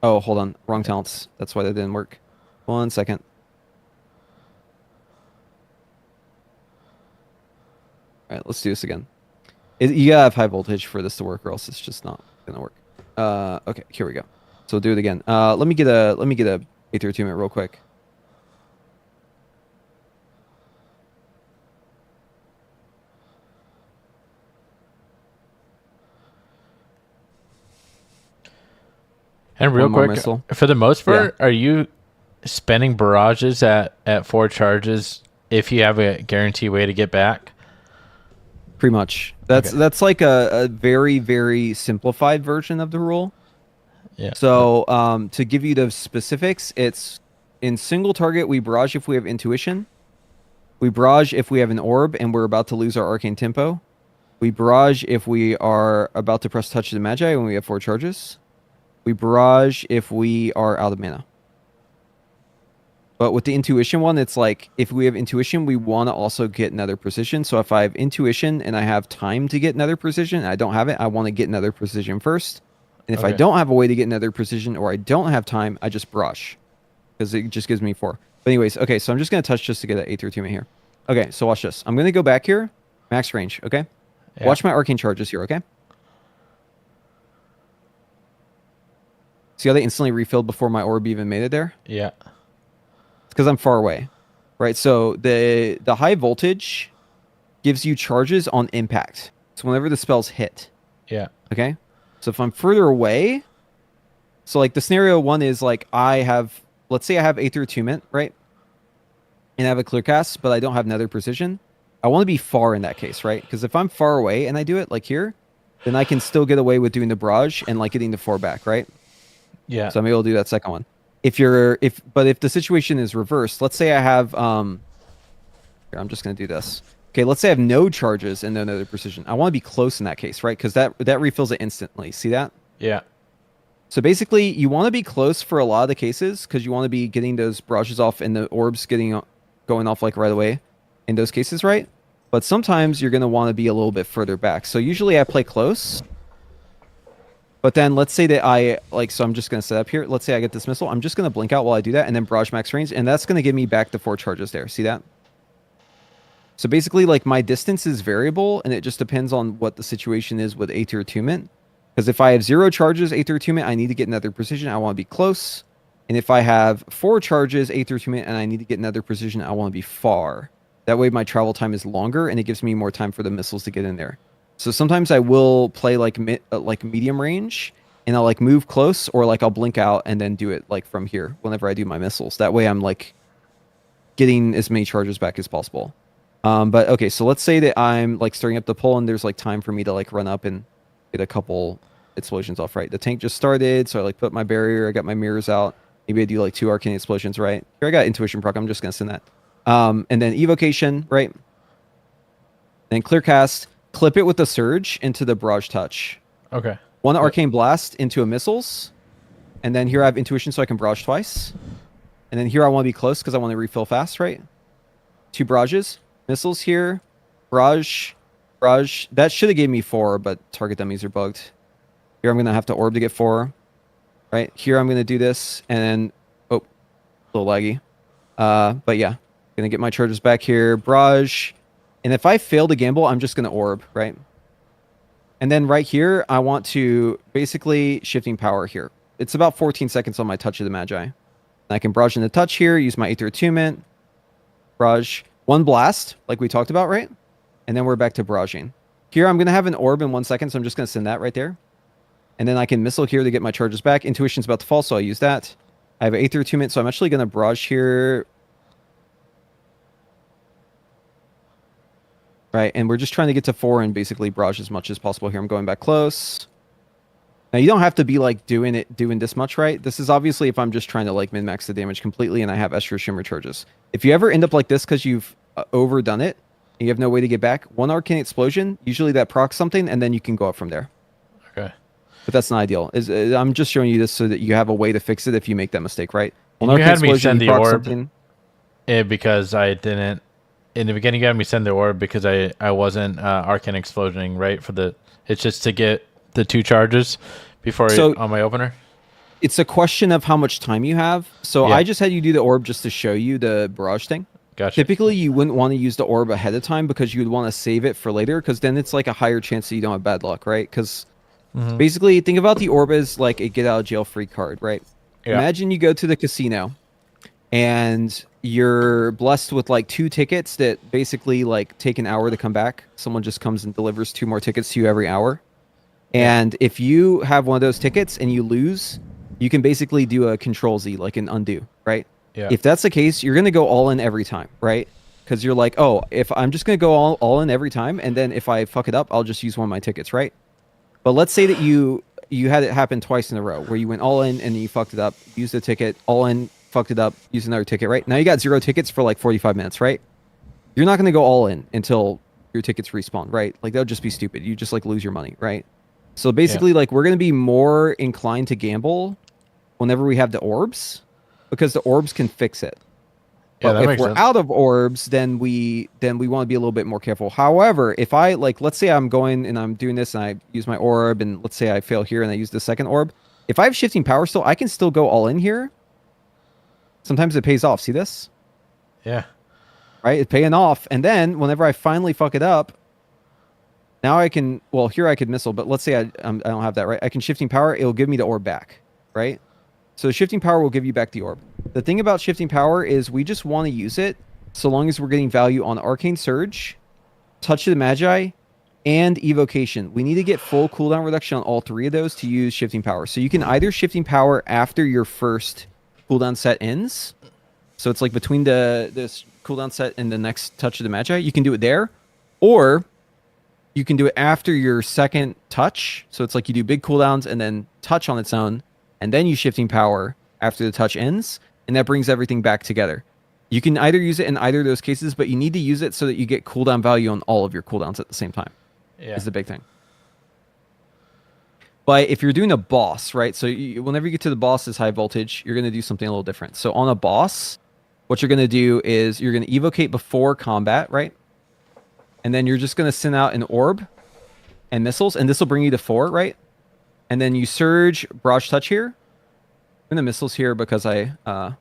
Oh, hold on. Wrong talents. That's why that didn't work. 1 second. All right, let's do this again. You gotta have high voltage for this to work, or else it's just not gonna work. Okay, here we go. So we'll do it again. Let me get a Aether Attunement real quick. And real One more quick, missile. for the most part, are you spending barrages at 4 charges if you have a guarantee way to get back? Pretty much. That's like a very, very simplified version of the rule. Yeah. So to give you the specifics, it's in single target, we barrage if we have intuition. We barrage if we have an orb and we're about to lose our arcane tempo. We barrage if we are about to press touch of the magi when we have 4 charges. We barrage if we are out of mana. But with the intuition one, it's like if we have intuition, we want to also get another precision. So if I have intuition and I have time to get another precision, and I don't have it, I want to get another precision first. And if I don't have a way to get another precision or I don't have time, I just barrage. Because it just gives me 4. But anyways, okay, so I'm just going to touch just to get an Aether Attunement here. Okay, so watch this. I'm going to go back here. Max range, okay? Yeah. Watch my arcane charges here, okay? See how they instantly refilled before my orb even made it there? Yeah. It's because I'm far away, right? So the high voltage gives you charges on impact. So whenever the spells hit. Yeah. Okay? So if I'm further away, so like the scenario one is like let's say I have Aether Attunement, right? And I have a clear cast, but I don't have Nether Precision. I want to be far in that case, right? Because if I'm far away and I do it like here, then I can still get away with doing the barrage and like getting the 4 back, right? Yeah. So I'm able to do that second one. But if the situation is reversed, let's say I have here, I'm just gonna do this. Okay, let's say I have no charges and no Nether Precision. I want to be close in that case, right? Because that refills it instantly. See that? Yeah. So basically, you want to be close for a lot of the cases because you want to be getting those barrages off and the orbs going off like right away in those cases, right? But sometimes you're going to want to be a little bit further back. So usually I play close. But then let's say that so I'm just going to set up here. Let's say I get this missile. I'm just going to blink out while I do that and then barrage max range. And that's going to give me back the 4 charges there. See that? So basically, like, my distance is variable and it just depends on what the situation is with Aether Attunement. Because if I have 0 charges Aether Attunement, I need to get another precision. I want to be close. And if I have 4 charges Aether Attunement and I need to get another precision, I want to be far. That way my travel time is longer and it gives me more time for the missiles to get in there. So sometimes I will play like medium range and I'll like move close or like I'll blink out and then do it like from here whenever I do my missiles. That way I'm like getting as many charges back as possible. But okay, so let's say that I'm like starting up the pull and there's like time for me to like run up and get a couple explosions off, right? The tank just started, so I like put my barrier, I got my mirrors out. Maybe I do like 2 arcane explosions, right? Here I got intuition proc, I'm just gonna send that. And then evocation, right? Then clear cast, clip it with the surge into the barrage touch. Okay. 1 arcane blast into a missiles. And then here I have intuition so I can barrage twice. And then here I want to be close because I want to refill fast, right? 2 barrages. Missiles here. Barrage. Barrage. That should have gave me 4, but target dummies are bugged. Here I'm going to have to orb to get 4. Right? Here I'm going to do this. And then... Oh. A little laggy. But yeah. Going to get my charges back here. Barrage. And if I fail to gamble, I'm just going to orb, right? And then right here, I want to basically shifting power here. It's about 14 seconds on my touch of the Magi. And I can barrage in the touch here, use my Aether Attunement. Barrage. 1 blast, like we talked about, right? And then we're back to barraging. Here, I'm going to have an orb in 1 second, so I'm just going to send that right there. And then I can missile here to get my charges back. Intuition's about to fall, so I use that. I have Aether Attunement, so I'm actually going to barrage here. Right, and we're just trying to get to 4 and basically barrage as much as possible here. I'm going back close. Now, you don't have to be, like, doing this much, right? This is obviously if I'm just trying to, like, min-max the damage completely and I have Escher Shimmer charges. If you ever end up like this because you've overdone it and you have no way to get back, 1 Arcane Explosion, usually that procs something, and then you can go up from there. Okay. But that's not ideal. I'm just showing you this so that you have a way to fix it if you make that mistake, right? You had me send the orb because I didn't... In the beginning, you had me send the orb because I wasn't Arcane Explosioning, right? It's just to get the 2 charges before on my opener. It's a question of how much time you have. So yeah. I just had you do the orb just to show you the barrage thing. Gotcha. Typically, you wouldn't want to use the orb ahead of time because you would want to save it for later, because then it's like a higher chance that you don't have bad luck, right? Because basically, think about the orb as like a get out of jail free card, right? Yeah. Imagine you go to the casino and you're blessed with like 2 tickets that basically like take an hour to come back. Someone just comes and delivers 2 more tickets to you every hour. And if you have one of those tickets and you lose, you can basically do a control Z, like an undo, right? Yeah. If that's the case, you're going to go all in every time, right? Because you're like, oh, if I'm just going to go all in every time, and then if I fuck it up, I'll just use one of my tickets, right? But let's say that you had it happen twice in a row, where you went all in and then you fucked it up, used a ticket, all in, fucked it up, used another ticket, right? Now you got 0 tickets for like 45 minutes, right? You're not going to go all in until your tickets respawn, right? Like, that would just be stupid. You just like lose your money, right? So basically, like, we're going to be more inclined to gamble whenever we have the orbs, because the orbs can fix it. Yeah, But that if makes we're sense. out of orbs, then we want to be a little bit more careful. However, if I like, let's say I'm going and I'm doing this and I use my orb, and let's say I fail here and I use the second orb, if I have shifting power still, I can still go all in here. Sometimes it pays off. See this? Yeah. Right? It's paying off. And then whenever I finally fuck it up, now I can, well, here I could missile, but let's say I don't have that, right? I can shifting power. It'll give me the orb back, right? So shifting power will give you back the orb. The thing about shifting power is we just want to use it so long as we're getting value on Arcane Surge, Touch of the Magi, and Evocation. We need to get full cooldown reduction on all 3 of those to use shifting power. So you can either shifting power after your first cooldown set ends. So it's like between this cooldown set and the next Touch of the Magi. You can do it there. Or you can do it after your second touch. So it's like you do big cooldowns and then touch on its own, and then you shifting power after the touch ends, and that brings everything back together. You can either use it in either of those cases, but you need to use it so that you get cooldown value on all of your cooldowns at the same time. Yeah. Is the big thing. But if you're doing a boss, right? So whenever you get to the boss's high voltage, you're going to do something a little different. So on a boss, what you're going to do is you're going to evocate before combat, right? And then you're just going to send out an orb and missiles, and this will bring you to 4, right? And then you surge Barrage Touch here. I'm going to missiles here because I want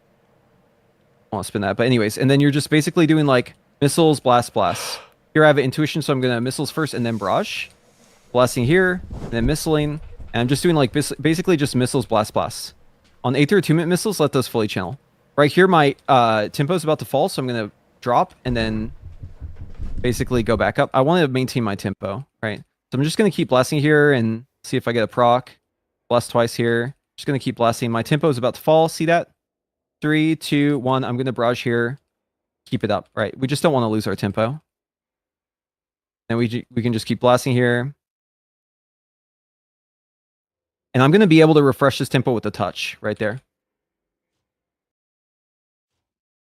to spin that. But anyways, and then you're just basically doing like missiles, blast, blast. Here I have an intuition, so I'm going to missiles first and then barrage. Blasting here, and then missiling. And I'm just doing like basically just missiles, blast, blast. On Aether Attunement missiles, let those fully channel. Right here, my tempo is about to fall, so I'm going to drop and then basically go back up. I want to maintain my tempo, right? So I'm just going to keep blasting here and see if I get a proc. Blast twice here. Just going to keep blasting. My tempo is about to fall. See that? 3, 2, 1. I'm going to barrage here. Keep it up, right? We just don't want to lose our tempo. And we can just keep blasting here. And I'm going to be able to refresh this tempo with the touch right there.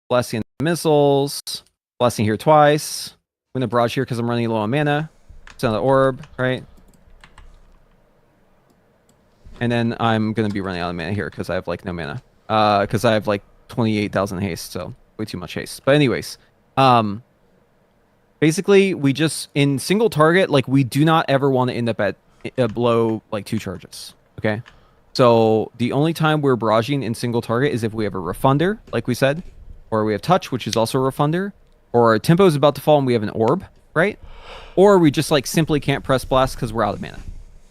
Blasting missiles. Blasting here twice. I'm going to barrage here because I'm running low on mana. Send the orb, right? And then I'm going to be running out of mana here because I have like no mana. Because I have like 28,000 haste, so way too much haste. But anyways, basically we just, in single target, like we do not ever want to end up at below like 2 charges. Okay, so the only time we're barraging in single target is if we have a refunder, like we said, or we have touch, which is also a refunder, or our tempo is about to fall and we have an orb, right? Or we just like simply can't press blast because we're out of mana,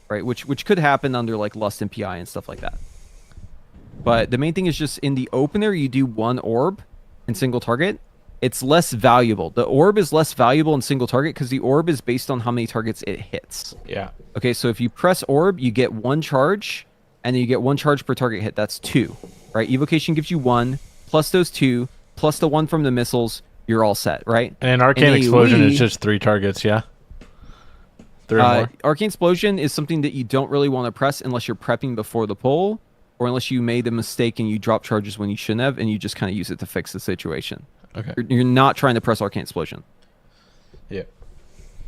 right? Which could happen under like lust and PI and stuff like that. But the main thing is just in the opener, you do 1 orb in single target. It's less valuable. The orb is less valuable in single target because the orb is based on how many targets it hits. Yeah. Okay, so if you press orb, you get 1 charge, and then you get 1 charge per target hit. That's 2, right? Evocation gives you 1, plus those 2, plus the 1 from the missiles. You're all set, right? And Arcane Explosion is just 3 targets, yeah? 3 or more? Arcane Explosion is something that you don't really want to press unless you're prepping before the pull, or unless you made a mistake and you drop charges when you shouldn't have, and you just kind of use it to fix the situation. Okay. You're not trying to press Arcane Explosion. Yeah.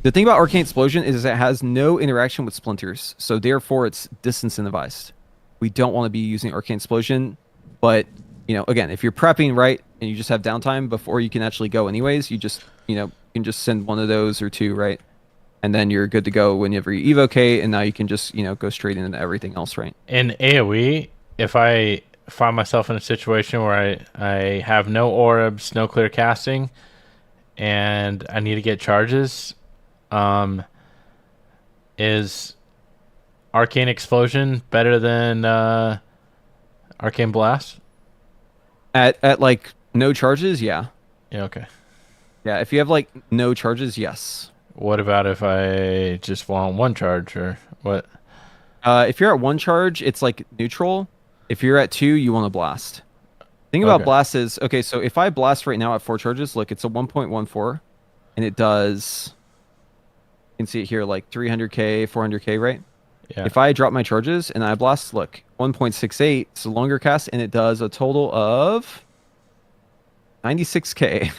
The thing about Arcane Explosion is it has no interaction with splinters, so therefore it's disincentivized. We don't want to be using Arcane Explosion, but, you know, again, if you're prepping, right, and you just have downtime before you can actually go anyways, you just, you know, you can just send 1 of those or 2, right? And then you're good to go whenever you evocate, and now you can just, you know, go straight into everything else, right? In AoE, if I find myself in a situation where I have no orbs, no clear casting, and I need to get charges, is Arcane Explosion better than Arcane Blast? At like no charges, yeah. Yeah, okay. Yeah, if you have like no charges, yes. What about if I just want one charge or what? If you're at one charge, it's like neutral. If you're at two, you want to blast. Thing about Okay. blast is, okay, so if I blast right now at 4 charges, look, it's a 1.14, and it does, you can see it here, like 300k, 400k, right? Yeah. If I drop my charges and I blast, look, 1.68, it's a longer cast, and it does a total of 96k.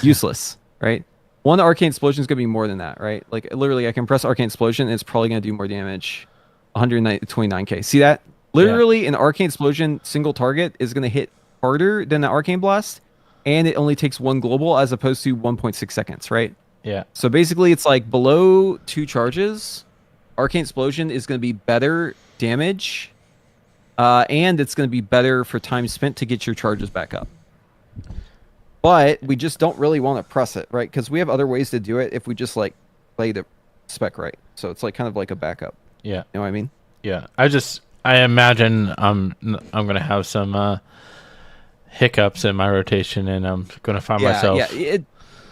Useless, right? One Arcane Explosion is going to be more than that, right? Like, literally, I can press Arcane Explosion, and it's probably going to do more damage. 129k. See that? Literally, an Arcane Explosion single target is going to hit harder than the Arcane Blast, and it only takes 1 global as opposed to 1.6 seconds, right? Yeah. So basically, it's like below 2 charges, Arcane Explosion is going to be better damage, and it's going to be better for time spent to get your charges back up. But we just don't really want to press it, right? Because we have other ways to do it if we just like play the spec right. So it's like kind of like a backup. Yeah. You know what I mean? Yeah. I imagine I'm gonna have some hiccups in my rotation, and I'm gonna find myself. Yeah.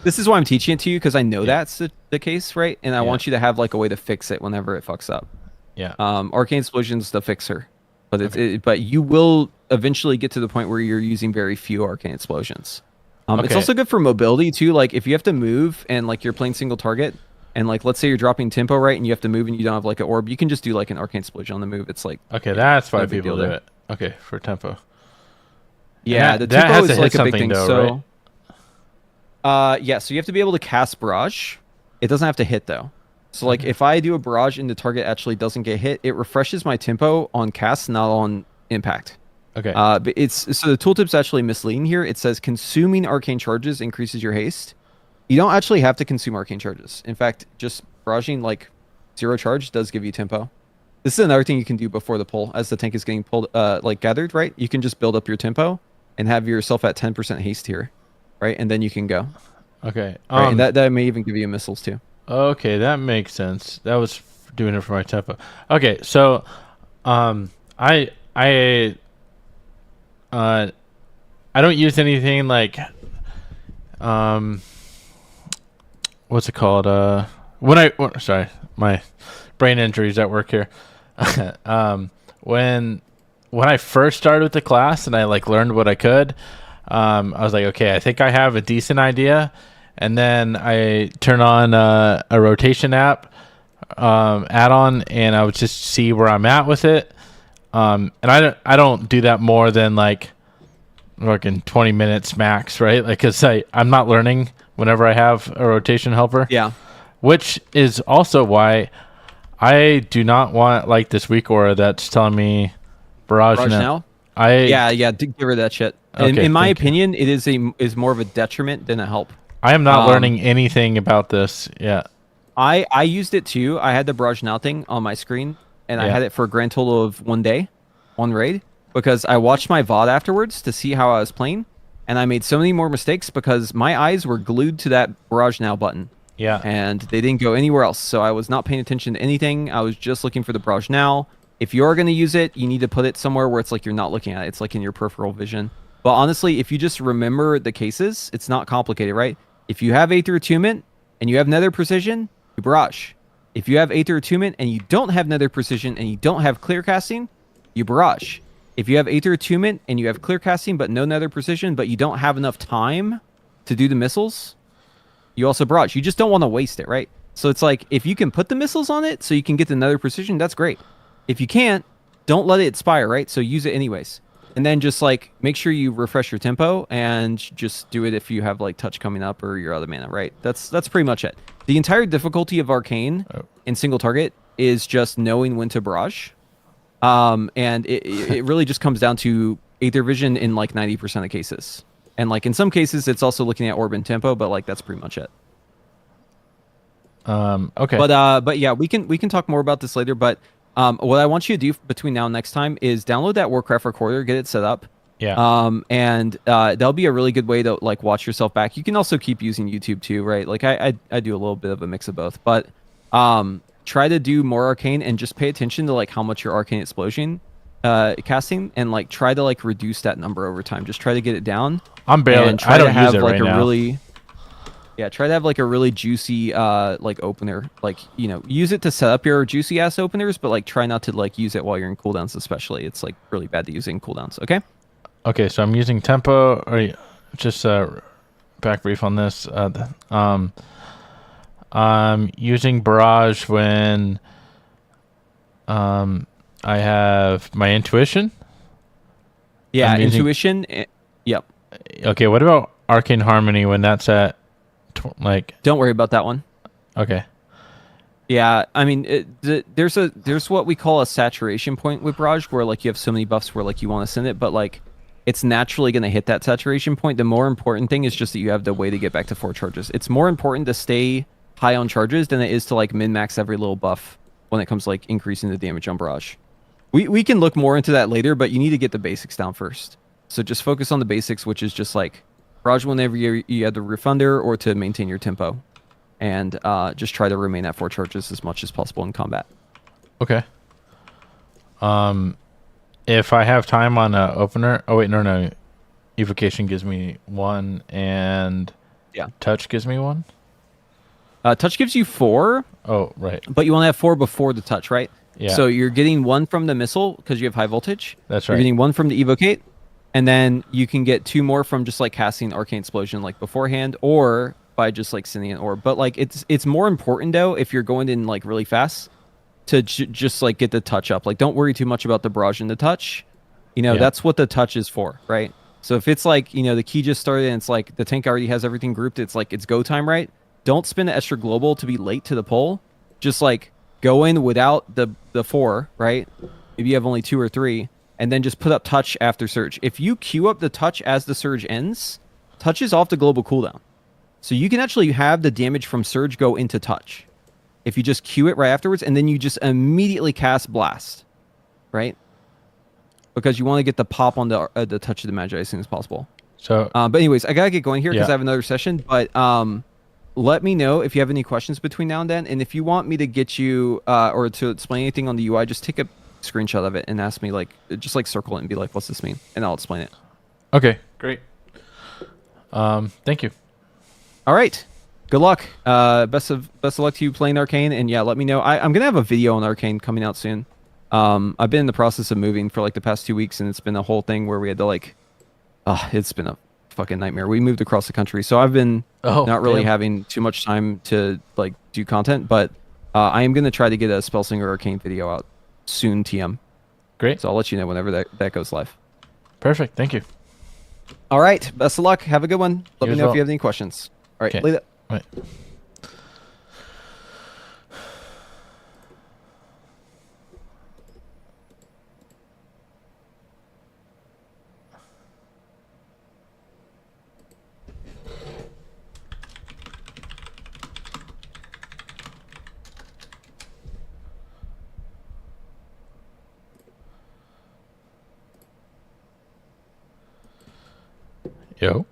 This is why I'm teaching it to you, because I know that's the case, right? And I Yeah. want you to have like a way to fix it whenever it fucks up. Yeah. Arcane Explosion's the fixer, but Okay. but you will eventually get to the point where you're using very few Arcane Explosions. It's Okay. also good for mobility too. Like if you have to move and like you're playing single target, and like let's say you're dropping tempo, right, and you have to move and you don't have like an orb, you can just do like an Arcane Explosion on the move. It's like, Okay, that's why no big people deal do there. it. Okay, for tempo. Yeah, that- the that tempo has to is hit like a big something thing. though, So, yeah, so you have to be able to cast barrage. It doesn't have to hit though. So like if I do a barrage and the target actually doesn't get hit, it refreshes my tempo on cast, not on impact. Okay. But it's so the tooltip's actually misleading here. It says consuming arcane charges increases your haste. You don't actually have to consume arcane charges. In fact, just barraging like 0 charge does give you tempo. This is another thing you can do before the pull, as the tank is getting pulled, like gathered, right? You can just build up your tempo and have yourself at 10% haste here, right? And then you can go. Okay. Right? And that may even give you missiles too. Okay, that makes sense. That was doing it for my tempo. Okay, so I don't use anything like what's it called? Sorry, my brain injuries at work here. When I first started with the class and I like learned what I could, I was like, okay, I think I have a decent idea. And then I turn on a rotation app add-on, and I would just see where I'm at with it. And I don't do that more than like fucking 20 minutes max, right? Like, cause I'm not learning whenever I have a rotation helper. Yeah. Which is also why I do not want like this weak aura that's telling me barrage now. Yeah, give her that shit. Okay, in my thank you. opinion, it is more of a detriment than a help. I am not learning anything about this yet. I used it too. I had the barrage now thing on my screen, and I Yeah. had it for a grand total of 1 day, 1 raid, because I watched my VOD afterwards to see how I was playing, and I made so many more mistakes because my eyes were glued to that barrage now button. Yeah. And they didn't go anywhere else. So I was not paying attention to anything. I was just looking for the barrage now. If you're going to use it, you need to put it somewhere where it's like you're not looking at it. It's like in your peripheral vision. But honestly, if you just remember the cases, it's not complicated, right? If you have Aether Attunement and you have Nether Precision, you barrage. If you have Aether Attunement and you don't have Nether Precision and you don't have Clear Casting, you barrage. If you have Aether Attunement and you have Clear Casting but no Nether Precision, but you don't have enough time to do the missiles, you also barrage. You just don't want to waste it, right? So it's like, if you can put the missiles on it so you can get the Nether Precision, that's great. If you can't, don't let it expire, right? So use it anyways. And then just like make sure you refresh your tempo and just do it if you have like touch coming up or your other mana, right? That's pretty much it. The entire difficulty of Arcane in single target is just knowing when to barrage. And it really just comes down to Aether Vision in like 90% of cases. And like in some cases, it's also looking at orb and tempo, but like that's pretty much it. Okay. But yeah, we can talk more about this later. But What I want you to do between now and next time is download that Warcraft recorder, get it set up. Yeah. And that'll be a really good way to like watch yourself back. You can also keep using YouTube too, right? Like I do a little bit of a mix of both, but try to do more arcane and just pay attention to like how much your arcane explosion casting, and like try to like reduce that number over time. Just try to get it down. I'm barely. And try I to don't use have it like right a now. really try to have like a really juicy like opener. Like, use it to set up your juicy ass openers, but like try not to like use it while you're in cooldowns, especially. It's like really bad to use it in cooldowns. Okay. Okay, so I'm using tempo. Or just back brief on this. I'm using barrage when I have my intuition. Yeah, I'm using- intuition. Yep. Okay, what about arcane harmony when that's at like? Don't worry about that one. Okay. Yeah, I mean, there's what we call a saturation point with barrage, where like you have so many buffs where like you want to send it, but like it's naturally going to hit that saturation point. The more important thing is just that you have the way to get back to 4 charges. It's more important to stay high on charges than it is to like min max every little buff when it comes to like increasing the damage on barrage. We can look more into that later, but you need to get the basics down first. So just focus on the basics, which is just like barrage whenever you have the refunder or to maintain your tempo, and just try to remain at 4 charges as much as possible in combat. Okay. If I have time on a opener, oh wait, no, evocation gives me 1, and touch gives me 1. Touch gives you 4. Oh right. But you want to have 4 before the touch, right? Yeah. So you're getting 1 from the missile because you have high voltage. That's You're right. getting 1 from the evocate, and then you can get 2 more from just like casting arcane explosion like beforehand, or by just like sending an orb. But like it's more important though if you're going in like really fast to just like get the touch up. Like don't worry too much about the barrage and the touch. That's what the touch is for, right? So if it's like the key just started and it's like the tank already has everything grouped, it's like it's go time, right? Don't spend the extra global to be late to the pull. Just like go in without the 4, right? Maybe you have only 2 or 3, and then just put up touch after surge. If you queue up the touch as the surge ends, touch is off the global cooldown. So you can actually have the damage from surge go into touch if you just queue it right afterwards, and then you just immediately cast blast, right? Because you want to get the pop on the touch of the magi as soon as possible. So, but anyways, I gotta get going here because Yeah. I have another session. But let me know if you have any questions between now and then, and if you want me to get you or to explain anything on the UI, just take a screenshot of it and ask me, like, just like circle it and be like, "What's this mean?" And I'll explain it. okay, great. Thank you. All right. Good luck. Best of luck to you playing Arcane, and yeah, let me know. I'm gonna have a video on Arcane coming out soon. I've been in the process of moving for like the past 2 weeks, and it's been a whole thing where we had to like, it's been a fucking nightmare. We moved across the country, so I've been not really having too much time to like do content, but I am gonna try to get a Spellsinger Arcane video out soon, TM. Great. So I'll let you know whenever that goes live. Perfect. Thank you. All right. Best of luck. Have a good one. Let You me as know well. if you have any questions. All right. Okay. Leave it. Right. Yo.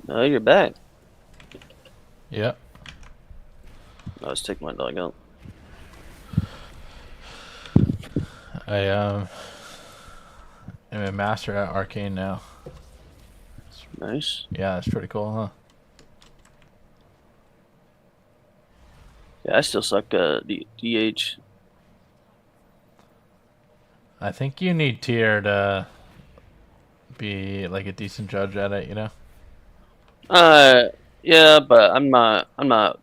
No, you're back. Yep. I was taking my dog out. I am a master at Arcane now. Nice. Yeah, that's pretty cool, huh? Yeah, I still suck DH. I think you need tier to be like a decent judge at it, you know? Yeah, but I'm not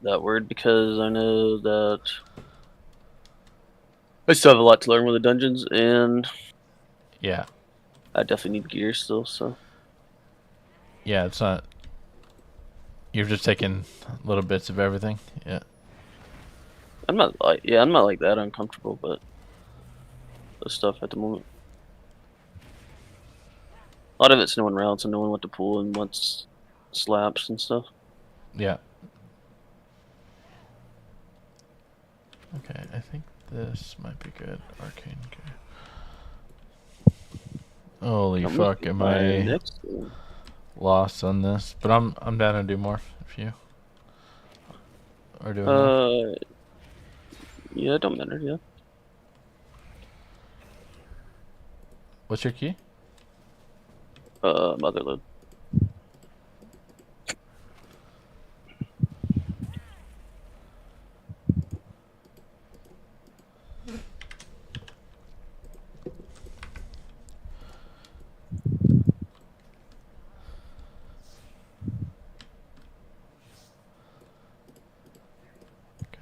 that worried because I know that I still have a lot to learn with the dungeons, and Yeah. I definitely need gear still. So Yeah, it's not. You're just taking little bits of everything. Yeah. I'm not like that uncomfortable, but the stuff at the moment. A lot of it's knowing routes and knowing what to pull and what's slaps and stuff. Yeah. Okay, I think this might be good. Arcane gear. Holy I'm fuck, am I next game. lost on this? But I'm down to do more if you are doing more. Yeah, it don't matter. Yeah. What's your key? Motherload.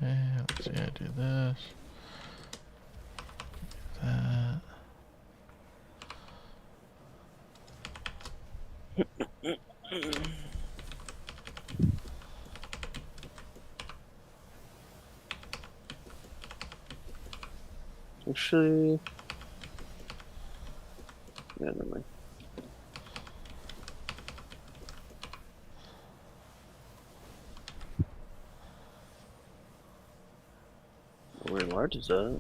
Okay, let's see, I do this. That. Actually, yeah, never mind. Where large is that?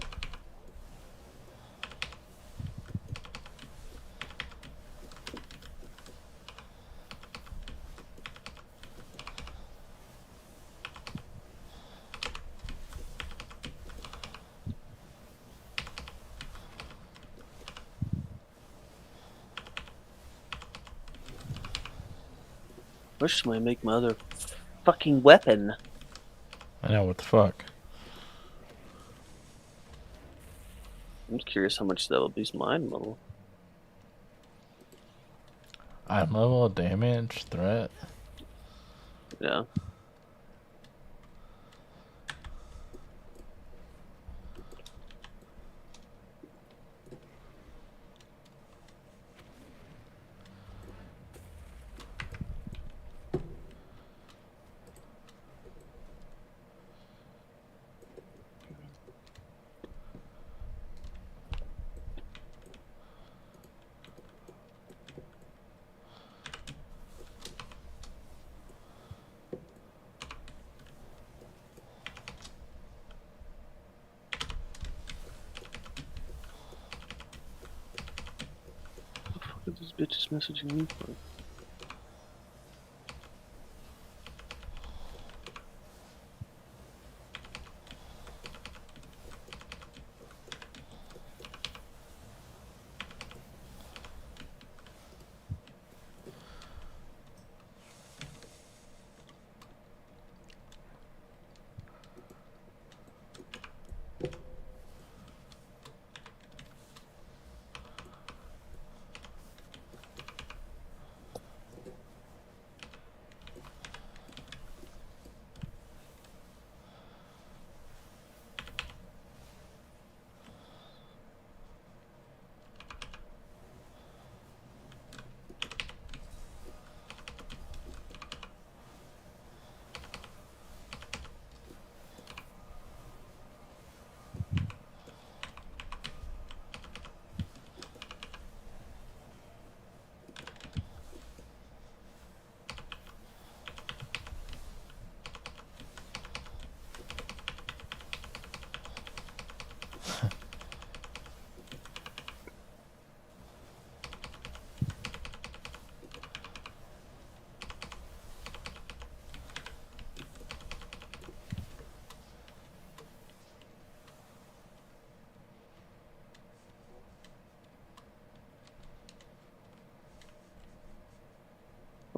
Where should I make my other fucking weapon? I know, what the fuck? I'm just curious how much that will boost mine level. Item level, damage, threat. Yeah. What are these bitches messaging me for?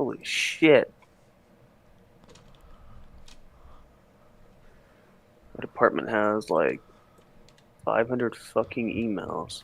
Holy shit. My department has like 500 fucking emails.